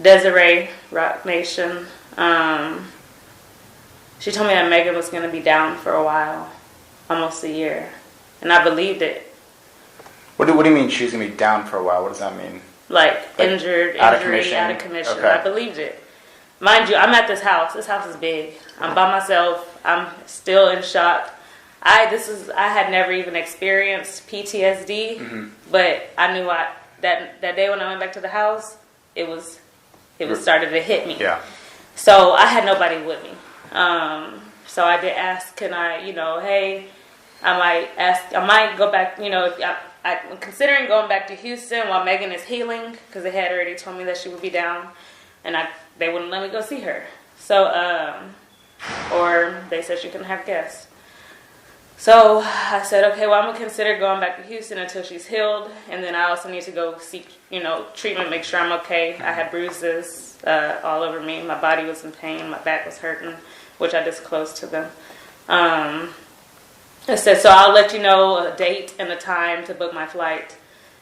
Desiree, Rock Nation. She told me that Megan was going to be down for a while, almost a year. And I believed it. What do you mean she's going to be down for a while? What does that mean? Like injury, out of commission. Okay. I believed it. Mind you, I'm at this house. This house is big. I'm by myself. I'm still in shock. I had never even experienced PTSD, but I knew that day when I went back to the house, it was started to hit me. Yeah. So I had nobody with me. So I did ask, can I, hey, I might go back, if I'm considering going back to Houston while Megan is healing, because they had already told me that she would be down, and they wouldn't let me go see her. So, or they said she couldn't have guests. So I said, okay, well, I'm going to consider going back to Houston until she's healed, and then I also need to go seek, treatment, make sure I'm okay. I had bruises all over me. My body was in pain. My back was hurting, which I disclosed to them. I said, so I'll let you know a date and a time to book my flight.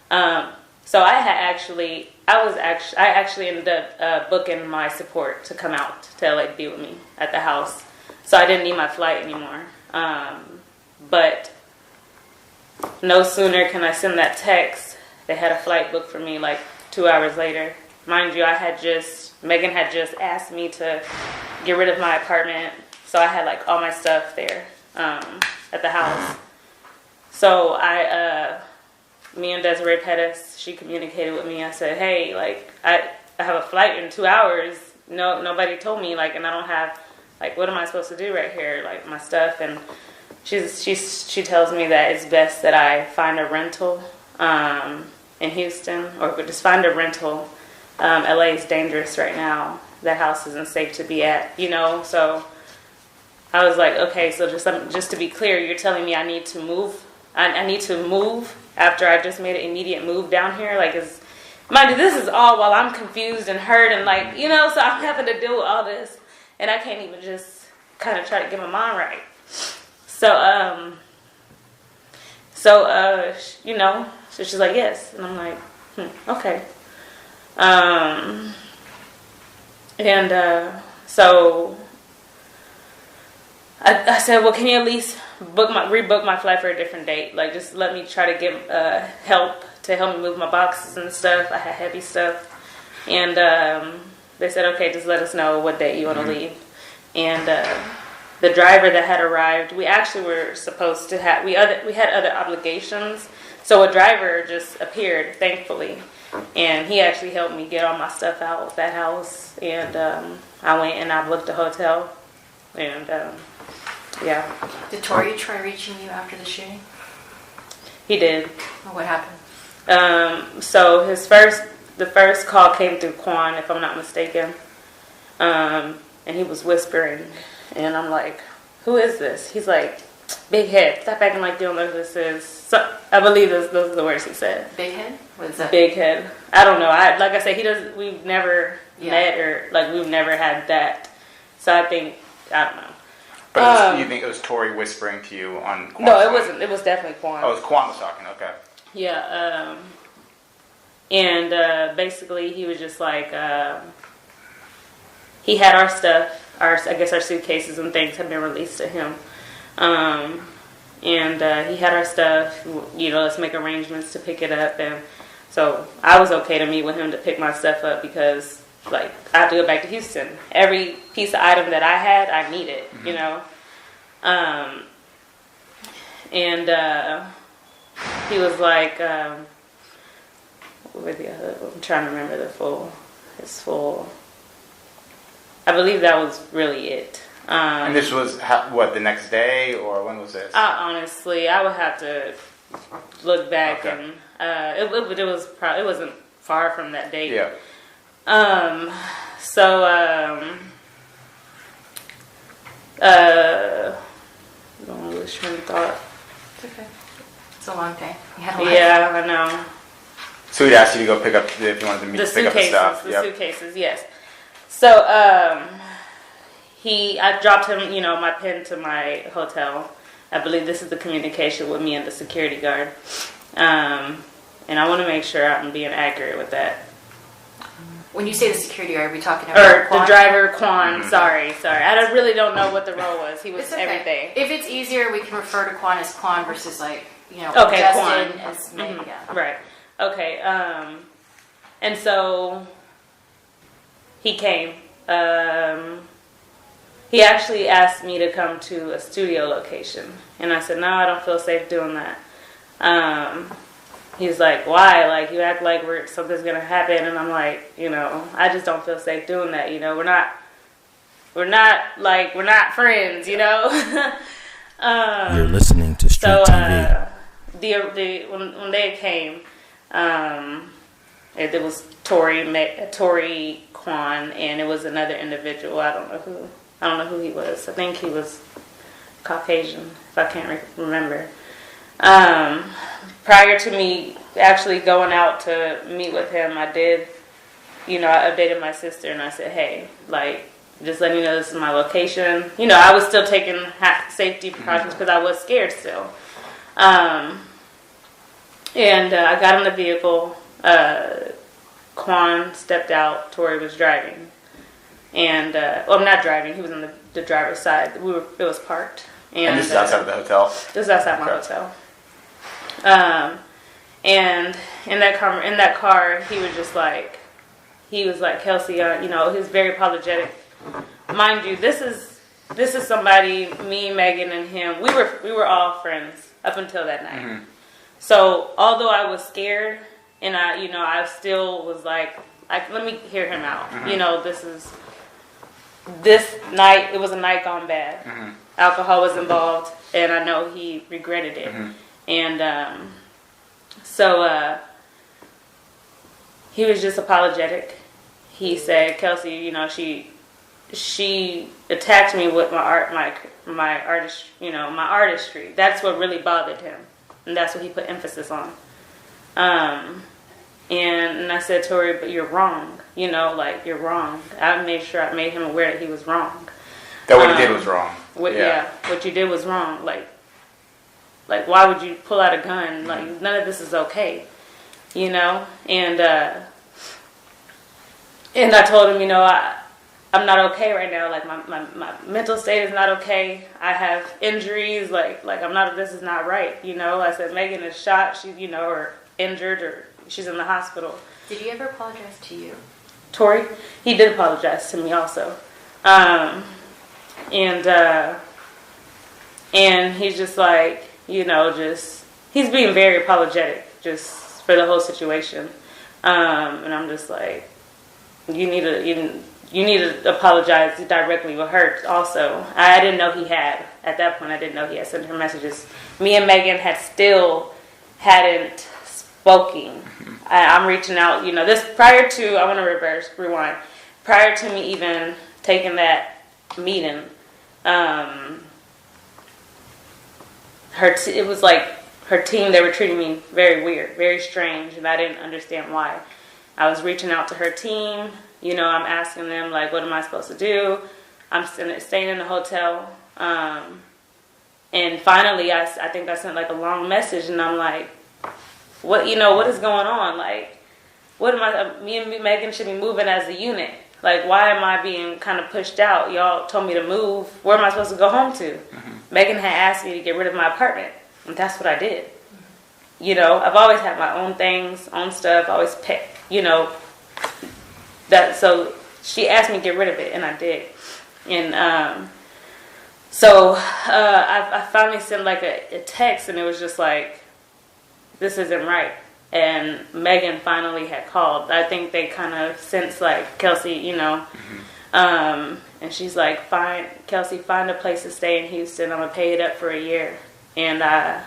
So I actually ended up booking my support to come out to LA to be with me at the house. So I didn't need my flight anymore. But no sooner can I send that text, they had a flight booked for me like 2 hours later. Mind you, Megan had just asked me to get rid of my apartment, so I had like all my stuff there at the house. So me and Desiree Pettis, she communicated with me. I said, hey, like I have a flight in 2 hours. No, nobody told me, like, and I don't have, like, what am I supposed to do right here? Like, my stuff. And she tells me that it's best that I find a rental in Houston, or just find a rental. LA is dangerous right now. That house isn't safe to be at, so I was like, okay, so just to be clear, you're telling me I need to move. I need to move after I just made an immediate move down here. Like, mind you, this is all while I'm confused and hurt and so I'm having to deal with all this, and I can't even just kind of try to get my mind right. So she's like, yes. And I'm like, okay. So I said, well, can you at least rebook my flight for a different date? Like, just let me try to get help me move my boxes and stuff. I had heavy stuff. And they said, okay, just let us know what day you want to leave. And the driver that had arrived, we actually were supposed to have, we had other obligations. So a driver just appeared, thankfully. And he actually helped me get all my stuff out of that house. And I went and I booked a hotel. And yeah. Did Tory try reaching you after the shooting? He did. What happened? So the first call came through Quan, if I'm not mistaken. And he was whispering. And I'm like, who is this? He's like, big head. Stop acting like you don't know who this is. So, I believe those are the words he said. Big head? What is that? Big head. I don't know. Like I said, we've never met or like we've never had that. So I think, I don't know. But you think it was Tory whispering to you on Quan's No, it phone? wasn't. It was definitely Quan. Oh, it was Quan was talking, okay. Yeah. And basically he was just like, he had our stuff. Our suitcases and things had been released to him. And he had our stuff, let's make arrangements to pick it up. And so I was okay to meet with him to pick my stuff up because, like, I have to go back to Houston. Every piece of item that I had, I needed, And he was like, I'm trying to remember his full, I believe that was really it. And this was, the next day, or when was this? Honestly, I would have to look back, Okay. and it wasn't far from that date. Yeah. I don't lose train of thought. It's okay. It's a long day. You had a life. Yeah, I know. So he'd asked you to go pick up, if you wanted to The pick up the suitcases, stuff. the Yep. suitcases, yes. So, I dropped him, my pin to my hotel. I believe this is the communication with me and the security guard. And I want to make sure I'm being accurate with that. When you say the security guard, are we talking about Or Quan? the driver, Quan. Sorry. I really don't know what the role was. He was It's okay. everything. If it's easier, we can refer to Quan as Quan versus Okay, Justin Quan. as Meg. Yeah. Right. Okay. And so he came. He actually asked me to come to a studio location, and I said, no, I don't feel safe doing that. He's like, why? Like, you act like something's gonna happen, and I'm like, I just don't feel safe doing that. We're not friends, You're listening to Street TV. When they came, it was Tory, Quan, and it was another individual. I don't know who he was. I think he was Caucasian, if I can't remember. Prior to me actually going out to meet with him, I did, I updated my sister and I said, hey, like, just letting you know this is my location. I was still taking safety precautions because I was scared still. And I got in the vehicle. Quan stepped out. Tory was driving. And, not driving. He was on the driver's side. It was parked. And this is outside of the hotel? This is outside my hotel. And in that car, he was like, Kelsey, he was very apologetic. Mind you, this is somebody, me, Megan, and him, we were all friends up until that night. Mm-hmm. So although I was scared, and I still was like, let me hear him out. Mm-hmm. This night, it was a night gone bad. Mm-hmm. Alcohol was involved, and I know he regretted it. Mm-hmm. And so he was just apologetic. He said, Kelsey, she attacked me with my artistry. That's what really bothered him, and that's what he put emphasis on. And I said, Tory, but you're wrong. You're wrong. I made sure I made him aware that he was wrong. That what he did was wrong. What you did was wrong. Like why would you pull out a gun? Like, none of this is okay, you know? And I told him, you know, I'm not okay right now. Like, my mental state is not okay. I have injuries. Like this is not right, you know? I said, Megan is shot, she, you know, or injured, or she's in the hospital. Did he ever apologize to you? Tory, he did apologize to me also. And he's just like, you know, he's being very apologetic just for the whole situation. And I'm just like, you need to apologize directly with her also. I didn't know he had. At that point, I didn't know he had sent her messages. Me and Megan hadn't spoken. I'm reaching out, you know, this prior to, I want to rewind. Prior to me even taking that meeting, it was like her team, they were treating me very weird, very strange, and I didn't understand why. I was reaching out to her team, you know, I'm asking them, like, what am I supposed to do? I'm staying in the hotel. And finally, I think I sent, like, a long message, and I'm like, what is going on? Like, me and Megan should be moving as a unit. Like, why am I being kind of pushed out? Y'all told me to move. Where am I supposed to go home to? Megan had asked me to get rid of my apartment, and that's what I did. You know, I've always had my own things, own stuff, always pay, you know, so she asked me to get rid of it, and I did. And so I finally sent like a text, and it was just like, this isn't right. And Megan finally had called. I think they kind of sensed, like, Kelsey, you know. And she's like, Kelsey, find a place to stay in Houston. I'm going to pay it up for a year. And I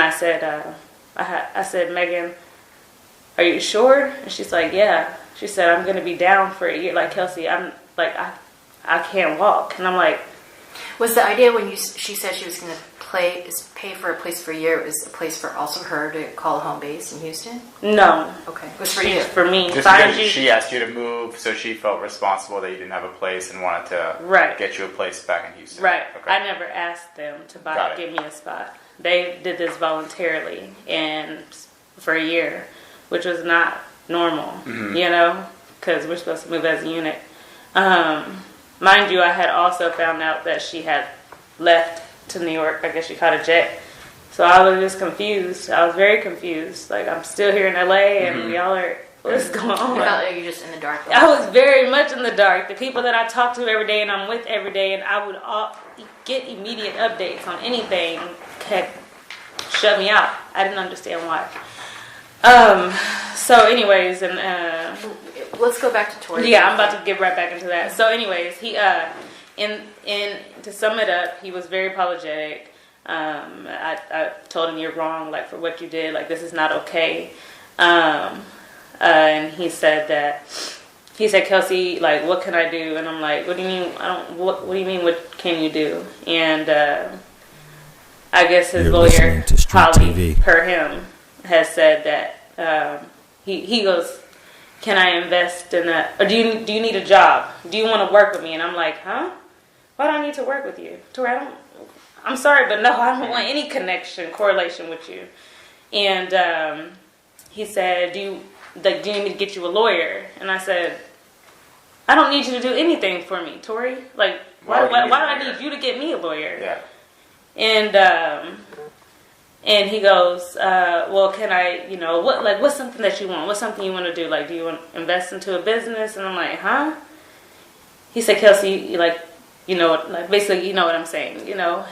said, I said, Megan, are you sure? And she's like, yeah. She said, I'm going to be down for a year. Like, Kelsey, I'm like, I can't walk. And I'm like, was the idea when she said she was going to pay for a place for a year, it was a place for also her to call home base in Houston? no. Okay. It was for you. For me. Just because she asked you to move, so she felt responsible that you didn't have a place and wanted to get you a place back in Houston. Right. Okay. I never asked them to give me a spot. They did this voluntarily and for a year, which was not normal, you know, because we're supposed to move as a unit. Mind you, I had also found out that she had left to New York. I guess she caught a jet. So I was just confused. I was very confused. Like, I'm still here in LA and y'all are, what's going on? You felt like you're just in the dark. I was very much in the dark. The people that I talk to every day and I'm with every day, and I would get immediate updates on anything, had shut me out. I didn't understand why. So anyways, and let's go back to Tory. yeah, I'm about to get right back into that. So anyways, he to sum it up, he was very apologetic. I told him, you're wrong, like, for what you did, like, this is not okay. And he said, Kelsey, like, what can I do? And I'm like, what do you mean? What do you mean? What can you do? And I guess his lawyer, Holly, per him, has said that he goes, can I invest in a, or do you need a job? Do you want to work with me? And I'm like, huh? Why do I need to work with you? Tory, I'm sorry, but no, I don't want any correlation with you. And he said, do you need me to get you a lawyer? And I said, I don't need you to do anything for me, Tory. Like, why do I need you to get me a lawyer? Yeah. And he goes, well, can I, what's something that you want? What's something you want to do? Like, do you want to invest into a business? And I'm like, huh? He said, Kelsey, basically, you know what I'm saying.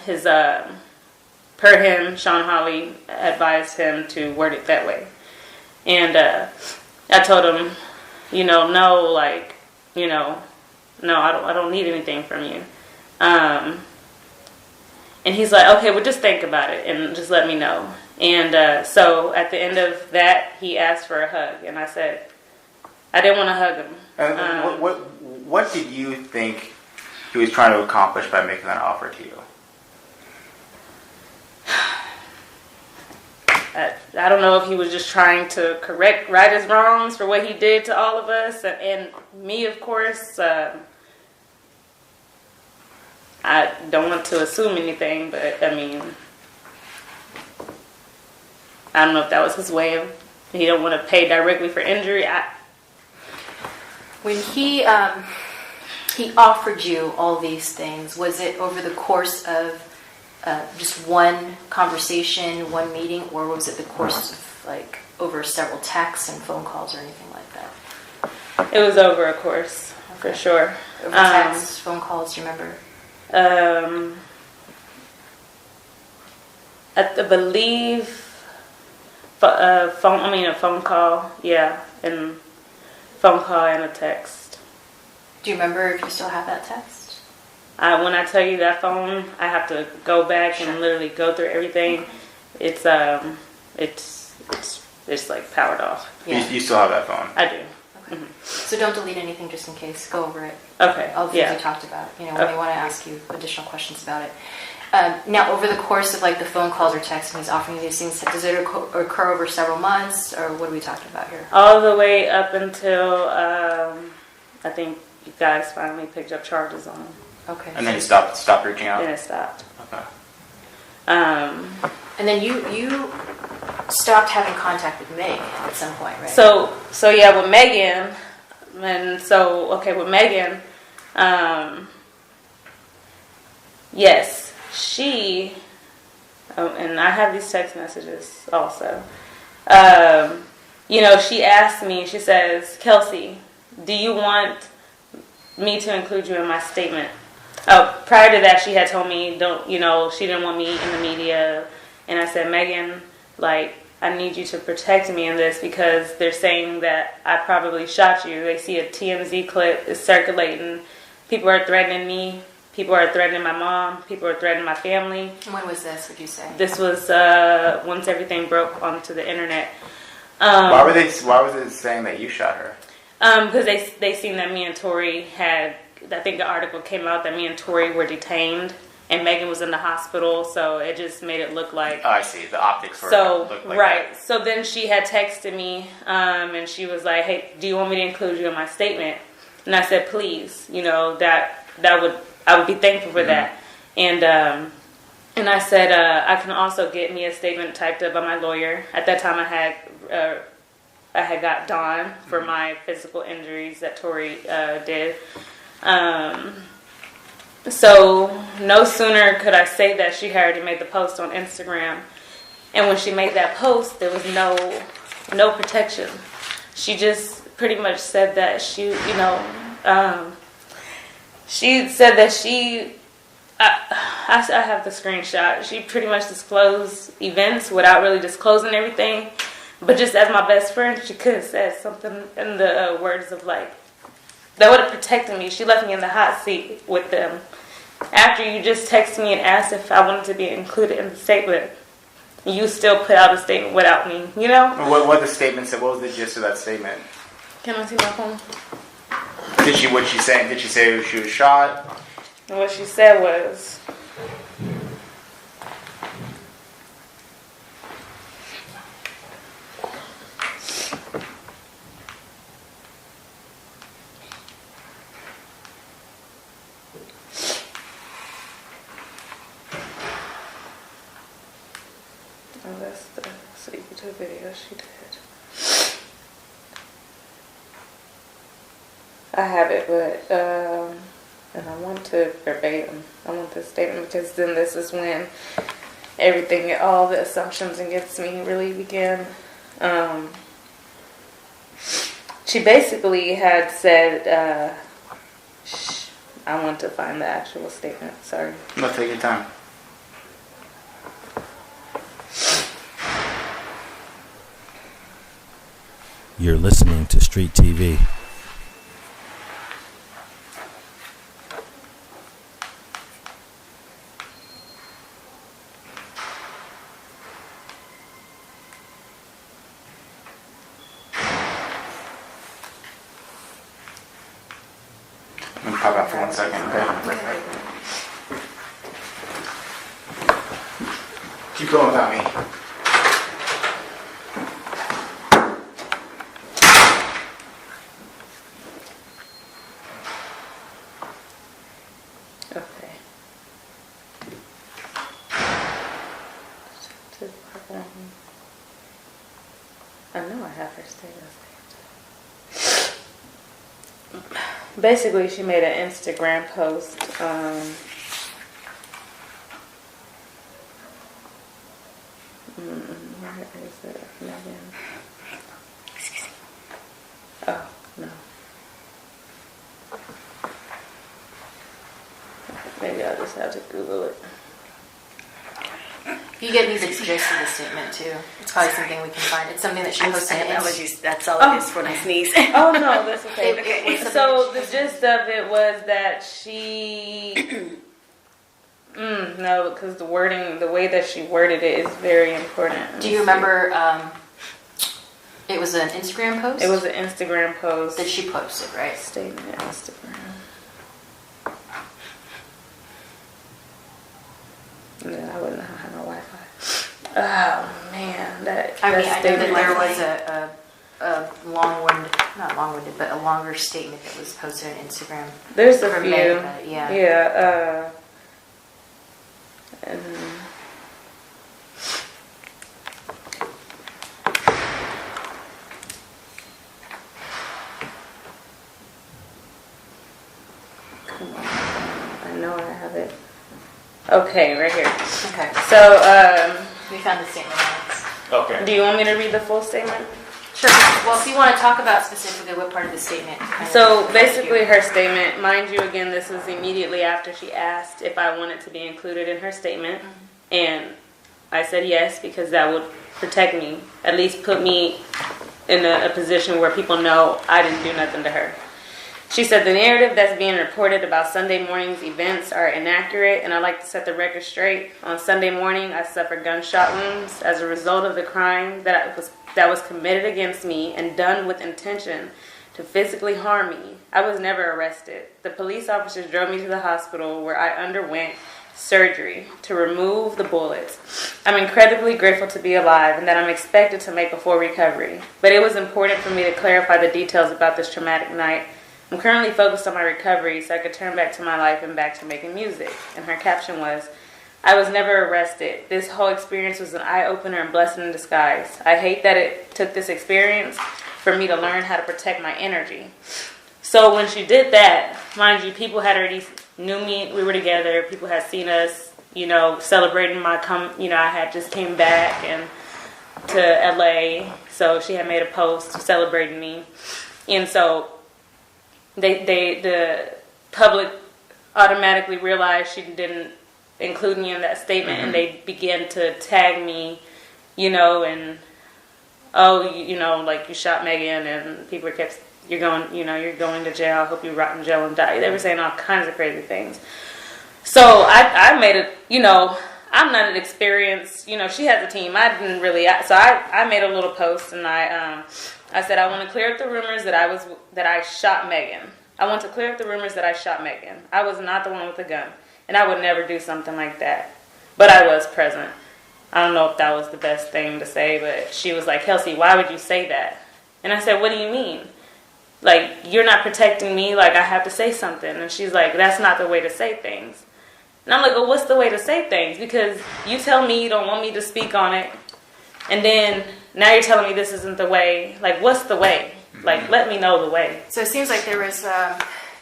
His, per him, Sean Holly advised him to word it that way. And I told him, no, I don't need anything from you. And he's like, okay, well, just think about it and just let me know. And so at the end of that, he asked for a hug. And I said, I didn't want to hug him. What did you think he was trying to accomplish by making that offer to you? I don't know if he was just trying to right his wrongs for what he did to all of us. And me, of course. I don't want to assume anything, but I mean, I don't know if that was his way of, he don't want to pay directly for injury. When he offered you all these things, was it over the course of just one conversation, one meeting, or was it the course of like over several texts and phone calls or anything like that? It was over a course, for sure. Over texts, phone calls, do you remember? I believe a phone call, yeah, and phone call and a text. Do you remember if you still have that text? When I tell you that phone, I have to go back and literally go through everything. It's like powered off. Yeah. You still have that phone? I do. Okay. So don't delete anything just in case. Go over it. Okay. All the things we talked about. You know, when they want to ask you additional questions about it. Now, over the course of like the phone calls or texts, when he's offering you these things, does it occur over several months, or what are we talking about here? All the way up until I think you guys finally picked up charges on him. Okay. And then you stopped reaching out? Then it stopped. Okay. And then you stopped having contact with Meg at some point, right? So yeah, with Megan, with Megan, yes, she, and I have these text messages also. She asked me. She says, "Kelsey, do you want me to include you in my statement?" Prior to that, she had told me, she didn't want me in the media. And I said, Megan, I need you to protect me in this because they're saying that I probably shot you. They see a TMZ clip is circulating. People are threatening me. People are threatening my mom. People are threatening my family. When was this, would you say? This was once everything broke onto the internet. Why was it saying that you shot her? Because they seen that me and Tory had, I think the article came out that me and Tory were detained and Megan was in the hospital, so it just made it look like... Oh, I see. The optics were looked like right. that. So then she had texted me, and she was like, "Hey, do you want me to include you in my statement?" And I said, "Please, I would be thankful for that." And I said, I can also get me a statement typed up by my lawyer. At that time, I had got Dawn for my physical injuries that Tory did. So no sooner could I say that, she had already made the post on Instagram. And when she made that post, there was no protection. She just pretty much said that she said that I have the screenshot. She pretty much disclosed events without really disclosing everything. But just as my best friend, she could have said something in the words of that would have protected me. She left me in the hot seat with them. After you just texted me and asked if I wanted to be included in the statement, you still put out a statement without me, What the statement said? What was the gist of that statement? Can I see my phone? What she say? Did she say she was shot? And what she said was... Oh, that's the YouTube video she did. I have it, but and I want to verbatim. I want this statement because then this is when everything, all the assumptions against me really begin. She basically had said, I want to find the actual statement. Sorry. No, take your time. You're listening to Street TV. Let me pop out for 1 second, okay? Keep going without me. Okay. Basically, she made an Instagram post. Where is it? Megan. Oh, no. Maybe I'll just have to Google it. If you get me the gist of the statement too, it's probably something we can find. It's something that she I'm posted. sorry, in allergies. That's all it is for my sneeze. Oh, no, that's okay. It was So something the gist of it was that she... no, because the wording, the way that she worded it is very important. Do you remember? It was an Instagram post. It was an Instagram post. that she posted, right? Statement Instagram. Yeah, I wouldn't have no Wi-Fi. Oh man, that. I mean, that I know that there statement- was a long-winded, not long-winded, but a longer statement that was posted on Instagram. There's a from few. Meg about it, yeah. Yeah. And come on, I know I have it. Okay, right here. Okay. So, We found the statement. Alex. Okay. do you want me to read the full statement? Sure. Well, if you want to talk about specifically what part of the statement. kind So of- basically, her statement, mind you, again, this was immediately after she asked if I wanted to be included in her statement. And I said yes, because that would protect me, at least put me in a position where people know I didn't do nothing to her. She said the narrative that's being reported about Sunday morning's events are inaccurate, and I'd like to set the record straight. On Sunday morning, I suffered gunshot wounds as a result of the crime that was committed against me and done with intention to physically harm me. I was never arrested. The police officers drove me to the hospital where I underwent surgery to remove the bullets. I'm incredibly grateful to be alive and that I'm expected to make a full recovery. But it was important for me to clarify the details about this traumatic night. I'm currently focused on my recovery so I could turn back to my life and back to making music. And her caption was, I was never arrested. This whole experience was an eye-opener and blessing in disguise. I hate that it took this experience for me to learn how to protect my energy. So when she did that, mind you, people had already knew me. We were together. People had seen us, celebrating I had just came back and to LA. So she had made a post celebrating me. And so the public automatically realized she didn't include me in that statement, and they began to tag me, and like you shot Megan, and people kept, you're going to jail. I hope you rot in jail and die. They were saying all kinds of crazy things. So I made it, I'm not an experienced, she has a team. I didn't really, so I made a little post, and I said, I want to clear up the rumors that I shot Megan. I want to clear up the rumors that I shot Megan. I was not the one with the gun, and I would never do something like that. But I was present. I don't know if that was the best thing to say, but she was like, Kelsey, why would you say that? And I said, what do you mean? Like, you're not protecting me, like I have to say something. And she's like, that's not the way to say things. And I'm like, well, what's the way to say things? Because you tell me you don't want me to speak on it, and then now you're telling me this isn't the way. Like, what's the way? Like, let me know the way. So it seems like there was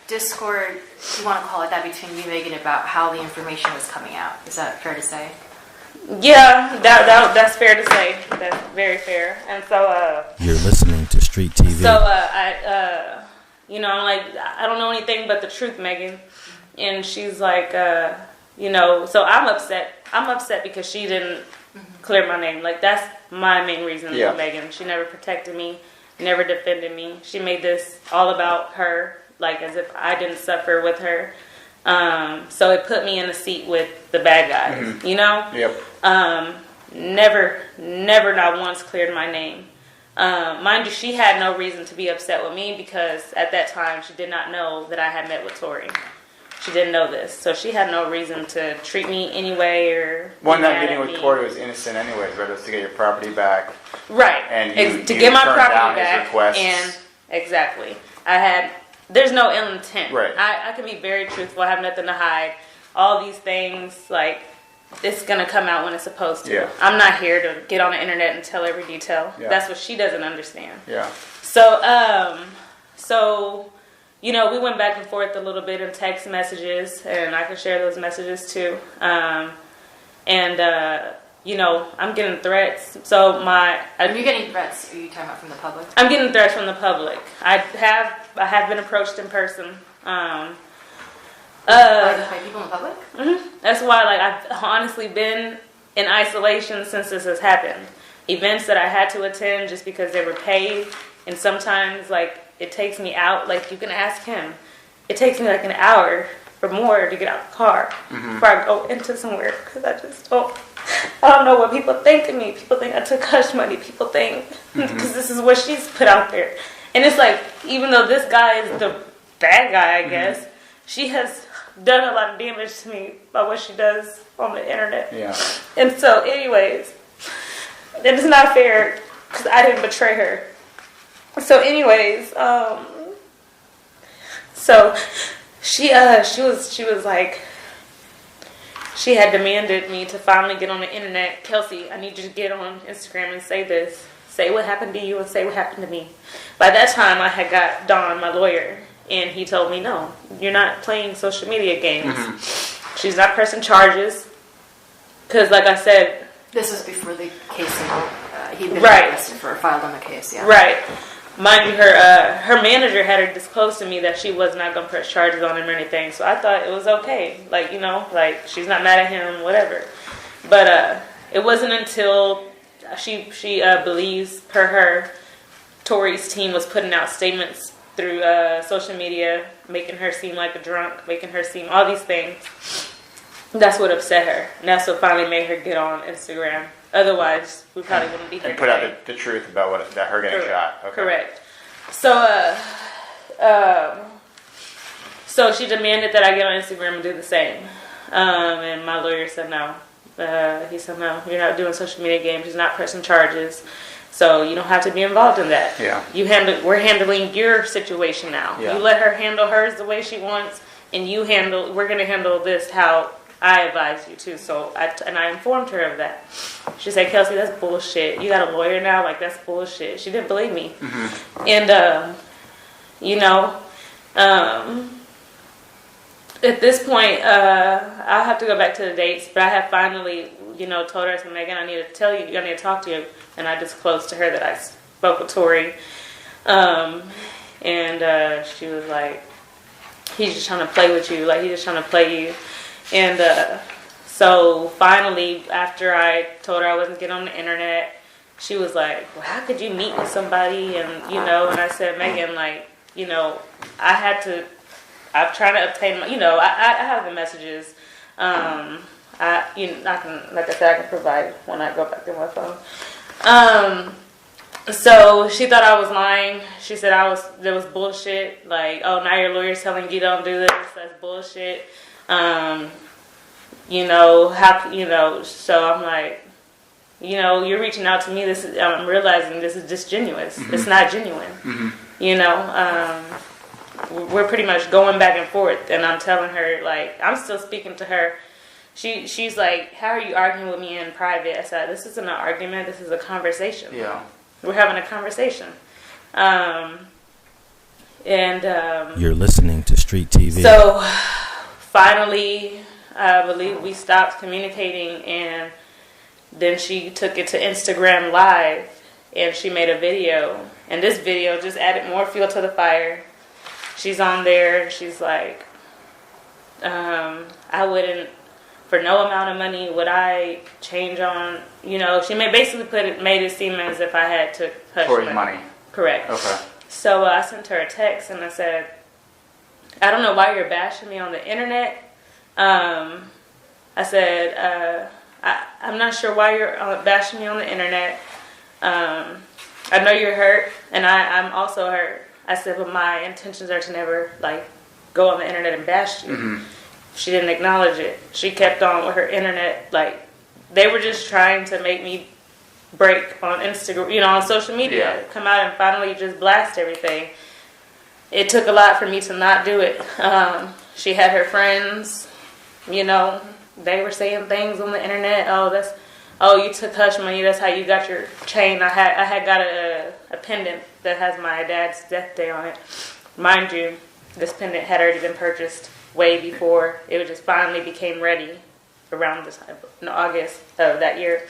discord, if you want to call it that, between you and Megan about how the information was coming out. Is that fair to say? Yeah, that's fair to say. That's very fair. And so, You're listening to Street TV. So I'm like, I don't know anything but the truth, Megan. And she's like, so I'm upset. I'm upset because she didn't clear my name. Like, that's my main reason with Megan. She never protected me, never defended me. She made this all about her, like as if I didn't suffer with her. So it put me in a seat with the bad guys, Yep. Never not once cleared my name. Mind you, she had no reason to be upset with me because at that time she did not know that I had met with Tory. She didn't know this, so she had no reason to treat me anyway or. That meeting with Tory was innocent anyways, right? It was to get your property back. Right. And to get my turned property down his back. requests. And exactly. There's no ill intent. Right. I can be very truthful. I have nothing to hide. All these things, like, it's gonna come out when it's supposed to. Yeah. I'm not here to get on the internet and tell every detail. Yeah. That's what she doesn't understand. Yeah. So, we went back and forth a little bit in text messages, and I can share those messages too. I'm getting threats. So Are you getting threats? Are you talking about from the public? I'm getting threats from the public. I have been approached in person. By people in the public? That's why, I've honestly been in isolation since this has happened. Events that I had to attend just because they were paid, and sometimes, it takes me out. You can ask him. It takes me, an hour or more to get out the car before I go into somewhere, because I don't know what people think of me. People think I took hush money. People think, because this is what she's put out there. And it's even though this guy is the bad guy, I guess, she has done a lot of damage to me by what she does on the internet. Yeah. And so, anyways, it is not fair because I didn't betray her. So, anyways, so she was like, she had demanded me to finally get on the internet. Kelsey, I need you to get on Instagram and say this. Say what happened to you and say what happened to me. By that time, I had got Don, my lawyer, and he told me, no, you're not playing social media games. She's not pressing charges. Because, like I said... This was before the case, he'd been Right. arrested for filed on the case, yeah. Right. Mind you, her manager had her disclose to me that she was not going to press charges on him or anything. So I thought it was okay. She's not mad at him, whatever. But it wasn't until she believes, per her, Tory's team was putting out statements through social media, making her seem like a drunk, making her seem all these things. That's what upset her. And that's what finally made her get on Instagram. Otherwise, we probably wouldn't be here And put out today. the truth about that her getting shot. Okay. Correct. So, so she demanded that I get on Instagram and do the same. And my lawyer said no. He said, no, you're not doing social media games. You're not pressing charges. So you don't have to be involved in that. Yeah. We're handling your situation now. Yeah. You let her handle hers the way she wants, and we're going to handle this how I advise you to. So I informed her of that. She said, Kelsey, that's bullshit. You got a lawyer now? That's bullshit. She didn't believe me. And, at this point, I'll have to go back to the dates, but I have finally, told her, I said, Megan, I need to tell you, I need to talk to you. And I disclosed to her that I spoke with Tory. And she was like, he's just trying to play with you. He's just trying to play you. And so finally, after I told her I wasn't getting on the internet, she was like, well, how could you meet with somebody? And, and I said, Megan, I'm trying to obtain, I have the messages. I can, like I said, I can provide when I go back to my phone. So she thought I was lying. She said there was bullshit. Now your lawyer's telling you don't do this. That's bullshit. So I'm like, you're reaching out to me. I'm realizing this is disingenuous. It's not genuine. We're pretty much going back and forth, and I'm telling her, I'm still speaking to her. She's like, how are you arguing with me in private? I said, this isn't an argument, this is a conversation. Yeah. We're having a conversation. You're listening to Street TV. So, finally, I believe we stopped communicating, and then she took it to Instagram Live, and she made a video. And this video just added more fuel to the fire. She's on there. She's like, I wouldn't, for no amount of money, would I change on, she made it seem as if I had took hush Tory's money. Correct. Okay. So I sent her a text and I said, I don't know why you're bashing me on the internet. I said, I'm not sure why you're bashing me on the internet. I know you're hurt, and I'm also hurt. I said, but my intentions are to never, go on the internet and bash you. She didn't acknowledge it. She kept on with her internet, they were just trying to make me break on Instagram, on social media. Yeah. Come out and finally just blast everything. It took a lot for me to not do it. She had her friends, they were saying things on the internet. Oh, you took hush money. That's how you got your chain. I had got a pendant that has my dad's death day on it. Mind you, this pendant had already been purchased way before. It just finally became ready around this time, in August of that year.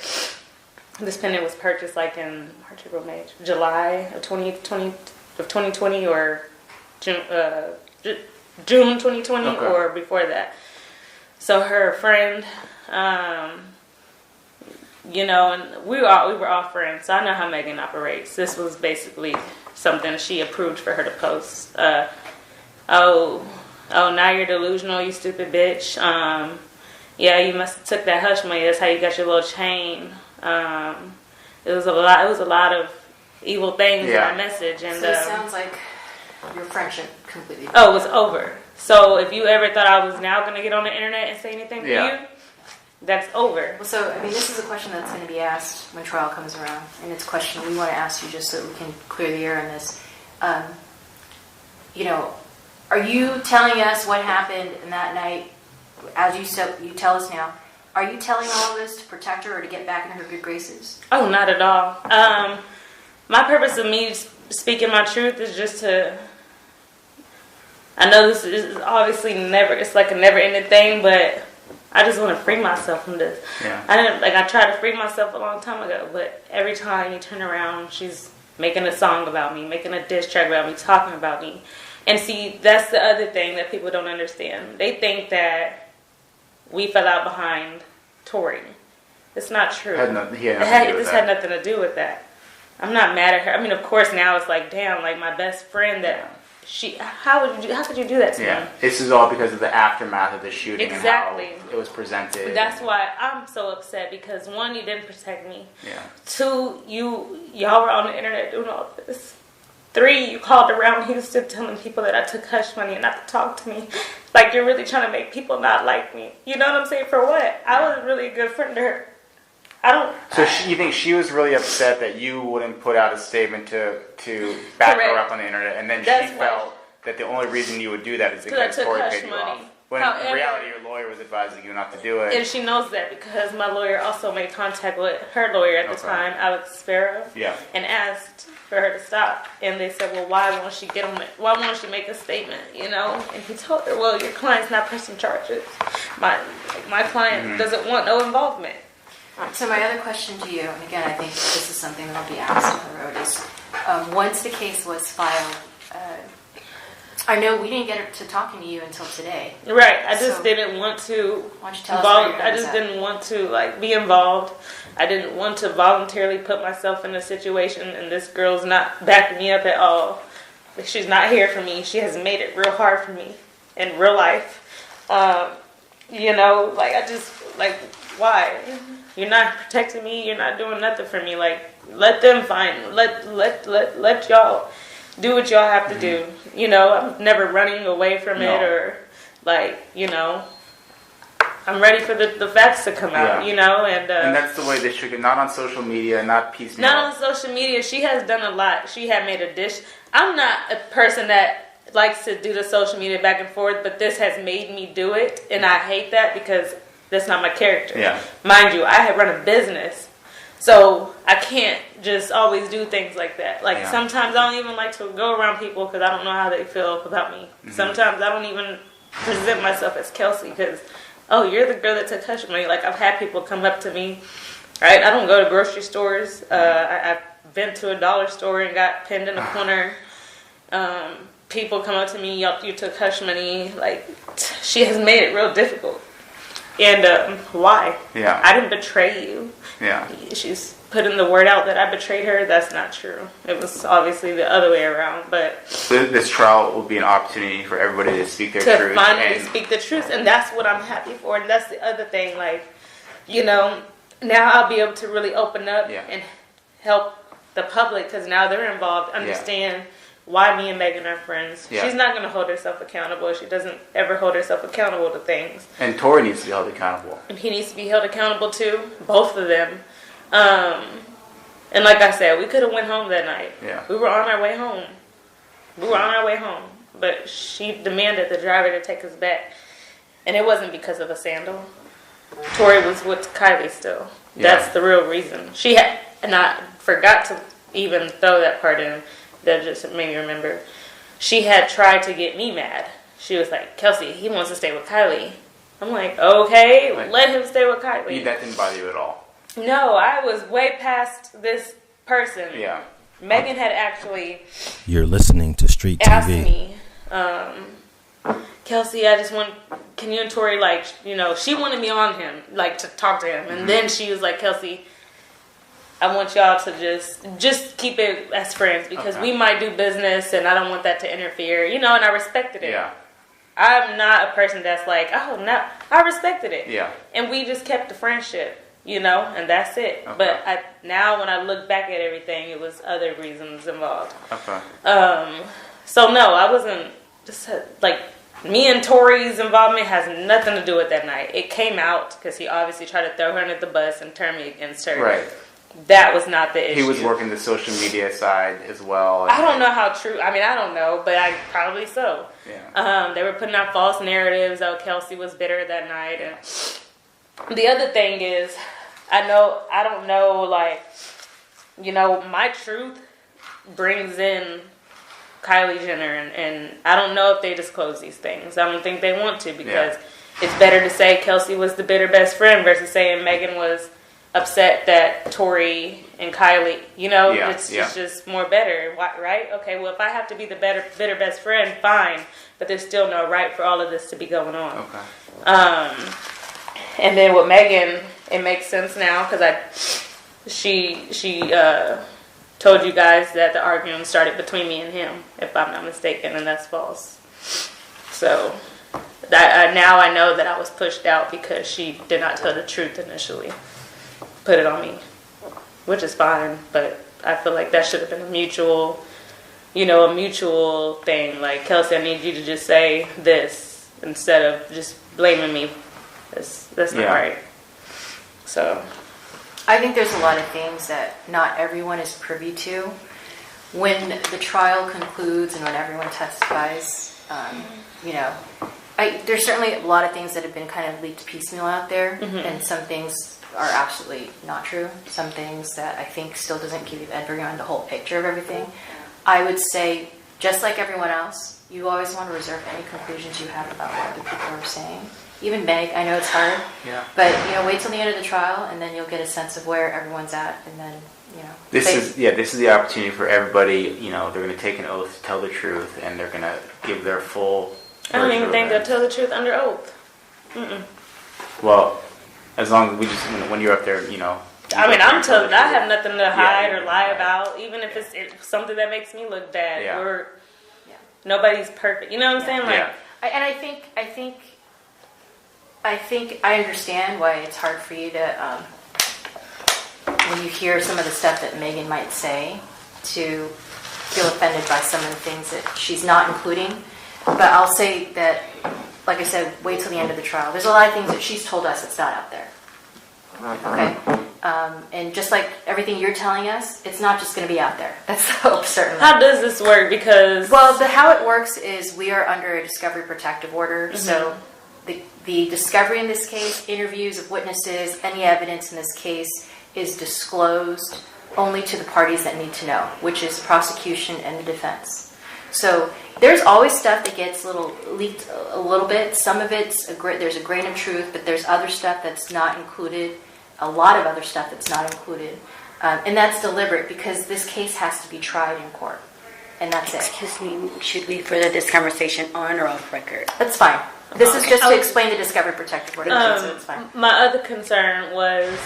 This pendant was purchased like in March, April, May, July of 2020 or June 2020 Okay. or before that. So her friend, you know, and we were all friends, so I know how Megan operates. This was basically something she approved for her to post. Oh, now you're delusional, you stupid bitch. Yeah, you must have took that hush money. That's how you got your little chain. It was a lot of evil things in that message. And So it sounds like your friendship completely. oh, it was over. So if you ever thought I was now going to get on the internet and say anything for you, that's over. Well, so, I mean, this is a question that's going to be asked when trial comes around, and it's a question we want to ask you just so that we can clear the air on this. You know, are you telling us what happened in that night, as you tell us now? Are you telling all of this to protect her or to get back in her good graces? Oh, not at all. My purpose of me speaking my truth is just to... I know this is obviously it's like a never-ending thing, but I just want to free myself from this. Yeah. I tried to free myself a long time ago, but every time you turn around, she's making a song about me, making a diss track about me, talking about me. And see, that's the other thing that people don't understand. They think that we fell out behind Tory. It's not true. Had nothing Nothing to do with that. I'm not mad at her. I mean, of course, now it's like, damn, like my best friend that how could you do that to me? Yeah, this is all because of the aftermath of the shooting Exactly. and how it was presented. That's why I'm so upset, because one, you didn't protect me. Yeah. Two, y'all were on the internet doing all this. Three, you called around Houston telling people that I took hush money and not to talk to me. Like, you're really trying to make people not like me. You know what I'm saying? For what? I was really a good friend to her. So you think she was really upset that you wouldn't put out a statement to back her up on the internet, and then she felt that the only reason you would do that is because Tory paid you off. When in reality, your lawyer was advising you not to do it. And she knows that because my lawyer also made contact with her lawyer at the time, Alex Sparrow, and asked for her to stop. And they said, well, why won't she make a statement, you know? And he told her, well, your client's not pressing charges. My client doesn't want no involvement. So my other question to you, and again, I think this is something that will be asked on the road, is once the case was filed, I know we didn't get to talking to you until today. Right. I just didn't want to. Why don't you tell us I just didn't want to be involved. I didn't want to voluntarily put myself in a situation, and this girl's not backing me up at all. She's not here for me. She has made it real hard for me in real life. You know, why? You're not protecting me. You're not doing nothing for me. Like, let them let y'all do what y'all have to do. You know, I'm never running away from it or you know, I'm ready for the facts to come out, you know, and that's the way they should get, not on social media, not piecemeal. Not on social media. She has done a lot. She had made a dish. I'm not a person that likes to do the social media back and forth, but this has made me do it, and I hate that because that's not my character. Yeah. Mind you, I have run a business, so I can't just always do things like that. Like sometimes I don't even like to go around people because I don't know how they feel about me. Sometimes I don't even present myself as Kelsey because, oh, you're the girl that took hush money. Like, I've had people come up to me, right? I don't go to grocery stores. I've been to a dollar store and got pinned in a corner. People come up to me, you took hush money. Like, she has made it real difficult. And why? Yeah. I didn't betray you. Yeah. She's putting the word out that I betrayed her. That's not true. It was obviously the other way around. But this trial will be an opportunity for everybody to speak their truth. To finally speak the truth. And that's what I'm happy for. And that's the other thing. Like, you know, now I'll be able to really open up and help the public because now they're involved, understand why me and Megan are friends. Yeah. She's not going to hold herself accountable. She doesn't ever hold herself accountable to things. And Tory needs to be held accountable. And he needs to be held accountable too. Both of them. And like I said, we could have went home that night. Yeah. We were on our way home. But she demanded the driver to take us back. And it wasn't because of a sandal. Tory was with Kylie still. Yeah. That's the real reason. She had, and I forgot to even throw that part in. That just made me remember. She had tried to get me mad. She was like, Kelsey, he wants to stay with Kylie. I'm like, okay, Right. let him stay with Kylie. That didn't bother you at all. No, I was way past this person. Yeah. Megan had actually You're listening to Street asked TV. me, Kelsey, I just want, can you and Tory, like, you know, she wanted me on him, like, to talk to him. And then she was like, Kelsey, I want y'all to just keep it as friends because we might do business and I don't want that to interfere, you know, and I respected it. Yeah. I'm not a person that's like, oh, no, I respected it. Yeah. And we just kept the friendship, you know, and that's it. Okay. But now when I look back at everything, it was other reasons involved. Okay. So no, I wasn't just like, me and Tory's involvement has nothing to do with that night. It came out because he obviously tried to throw her under the bus and turn me against her. Right. That was not the issue. He was working the social media side as well. I don't know how true. I mean, I don't know, but I probably so. Yeah. They were putting out false narratives. Oh, Kelsey was bitter that night. And the other thing is, I don't know, like, you know, my truth brings in Kylie Jenner, and I don't know if they disclose these things. I don't think they want to because it's better to say Kelsey was the bitter best friend versus saying Megan was upset that Tory and Kylie, you know, it's just more better, right? Okay, well, if I have to be the bitter best friend, fine, but there's still no right for all of this to be going on. Okay. And then with Megan, it makes sense now because she told you guys that the argument started between me and him, if I'm not mistaken, and that's false. So now I know that I was pushed out because she did not tell the truth initially. Put it on me, which is fine, but I feel like that should have been a mutual thing. Like, Kelsey, I need you to just say this instead of just blaming me. That's not right. So I think there's a lot of things that not everyone is privy to. When the trial concludes and when everyone testifies, you know, there's certainly a lot of things that have been kind of leaked piecemeal out there, and some things are absolutely not true. Some things that I think still doesn't give everyone the whole picture of everything. I would say, just like everyone else, you always want to reserve any conclusions you have about what other people are saying. Even Meg, I know it's hard, but you know, wait till the end of the trial, and then you'll get a sense of where everyone's at, and then you know. This is the opportunity for everybody. You know, they're going to take an oath to tell the truth, and they're going to give their full. I don't even think they'll tell the truth under oath. Well, as long as we just when you're up there, you know. I mean, I'm telling you, I have nothing to hide or lie about, even if it's something that makes me look bad. Yeah. Nobody's perfect. You know what I'm saying? Like, And I think I understand why it's hard for you to, when you hear some of the stuff that Megan might say, to feel offended by some of the things that she's not including. But I'll say that, like I said, wait till the end of the trial. There's a lot of things that she's told us that's not out there. Okay? And just like everything you're telling us, it's not just going to be out there. That's the hope, certainly. How does this work? Because... Well, how it works is we are under a discovery protective order. So the discovery in this case, interviews of witnesses, any evidence in this case is disclosed only to the parties that need to know, which is prosecution and the defense. So there's always stuff that gets leaked a little bit. Some of it's there's a grain of truth, but there's other stuff that's not included. A lot of other stuff that's not included, and that's deliberate because this case has to be tried in court, and that's it. Excuse me, should we further this conversation on or off record? That's fine. This is just to explain the discovery protective order. So it's fine. My other concern was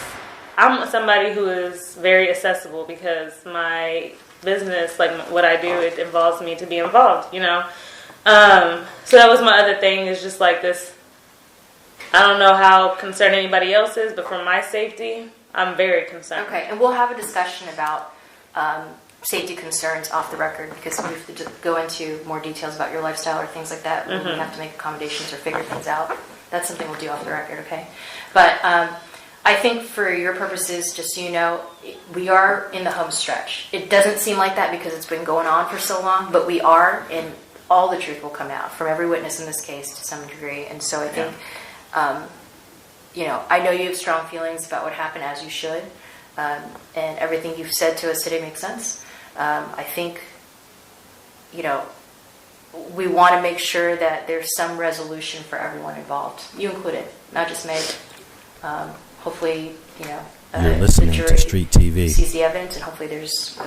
I'm somebody who is very accessible because my business, like what I do, it involves me to be involved, you know? So that was my other thing, is just like this. I don't know how concerned anybody else is, but for my safety, I'm very concerned. Okay, and we'll have a discussion about safety concerns off the record because we have to go into more details about your lifestyle or things like that. We have to make accommodations or figure things out. That's something we'll do off the record, okay? But I think for your purposes, just so you know, we are in the home stretch. It doesn't seem like that because it's been going on for so long, but we are, and all the truth will come out from every witness in this case to some degree. And so I think... I know you have strong feelings about what happened, as you should, and everything you've said to us today makes sense. I think, we want to make sure that there's some resolution for everyone involved, you included, not just Meg. Hopefully, You're listening the to jury Street TV. sees the evidence, and hopefully there's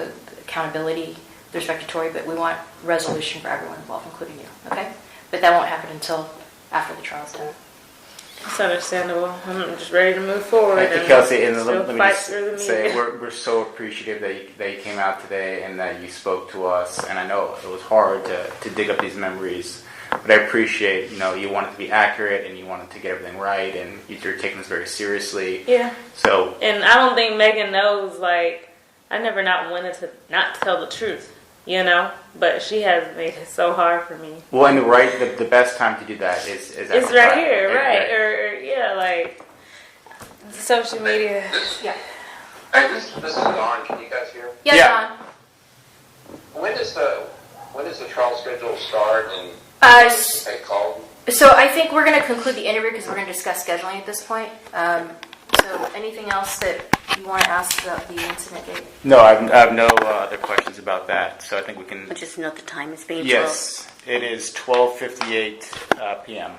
accountability with respect to Tory, but we want resolution for everyone involved, including you, okay? But that won't happen until after the trial's done. It's understandable. I'm just ready to move forward. Thank you, and Kelsey. And still let me fight just through the say media. we're so appreciative that you came out today and that you spoke to us. And I know it was hard to dig up these memories, but I appreciate, you wanted to be accurate and you wanted to get everything right, and you're taking this very seriously. Yeah. So, And I don't think Megan knows, I never not wanted to not tell the truth, But she has made it so hard for me. well, and the best time to do that is at It's the right trial. here, right? Right. Social media. Yeah. Hey, this is Don. Can you guys hear? Yes, Yeah. Don. When does the trial schedule start and take call? So I think we're going to conclude the interview because we're going to discuss scheduling at this point. So anything else that you want to ask about the incident date? No, I have no other questions about that. So I think we can. Just note the time is being Yes, it is 12:58 p.m.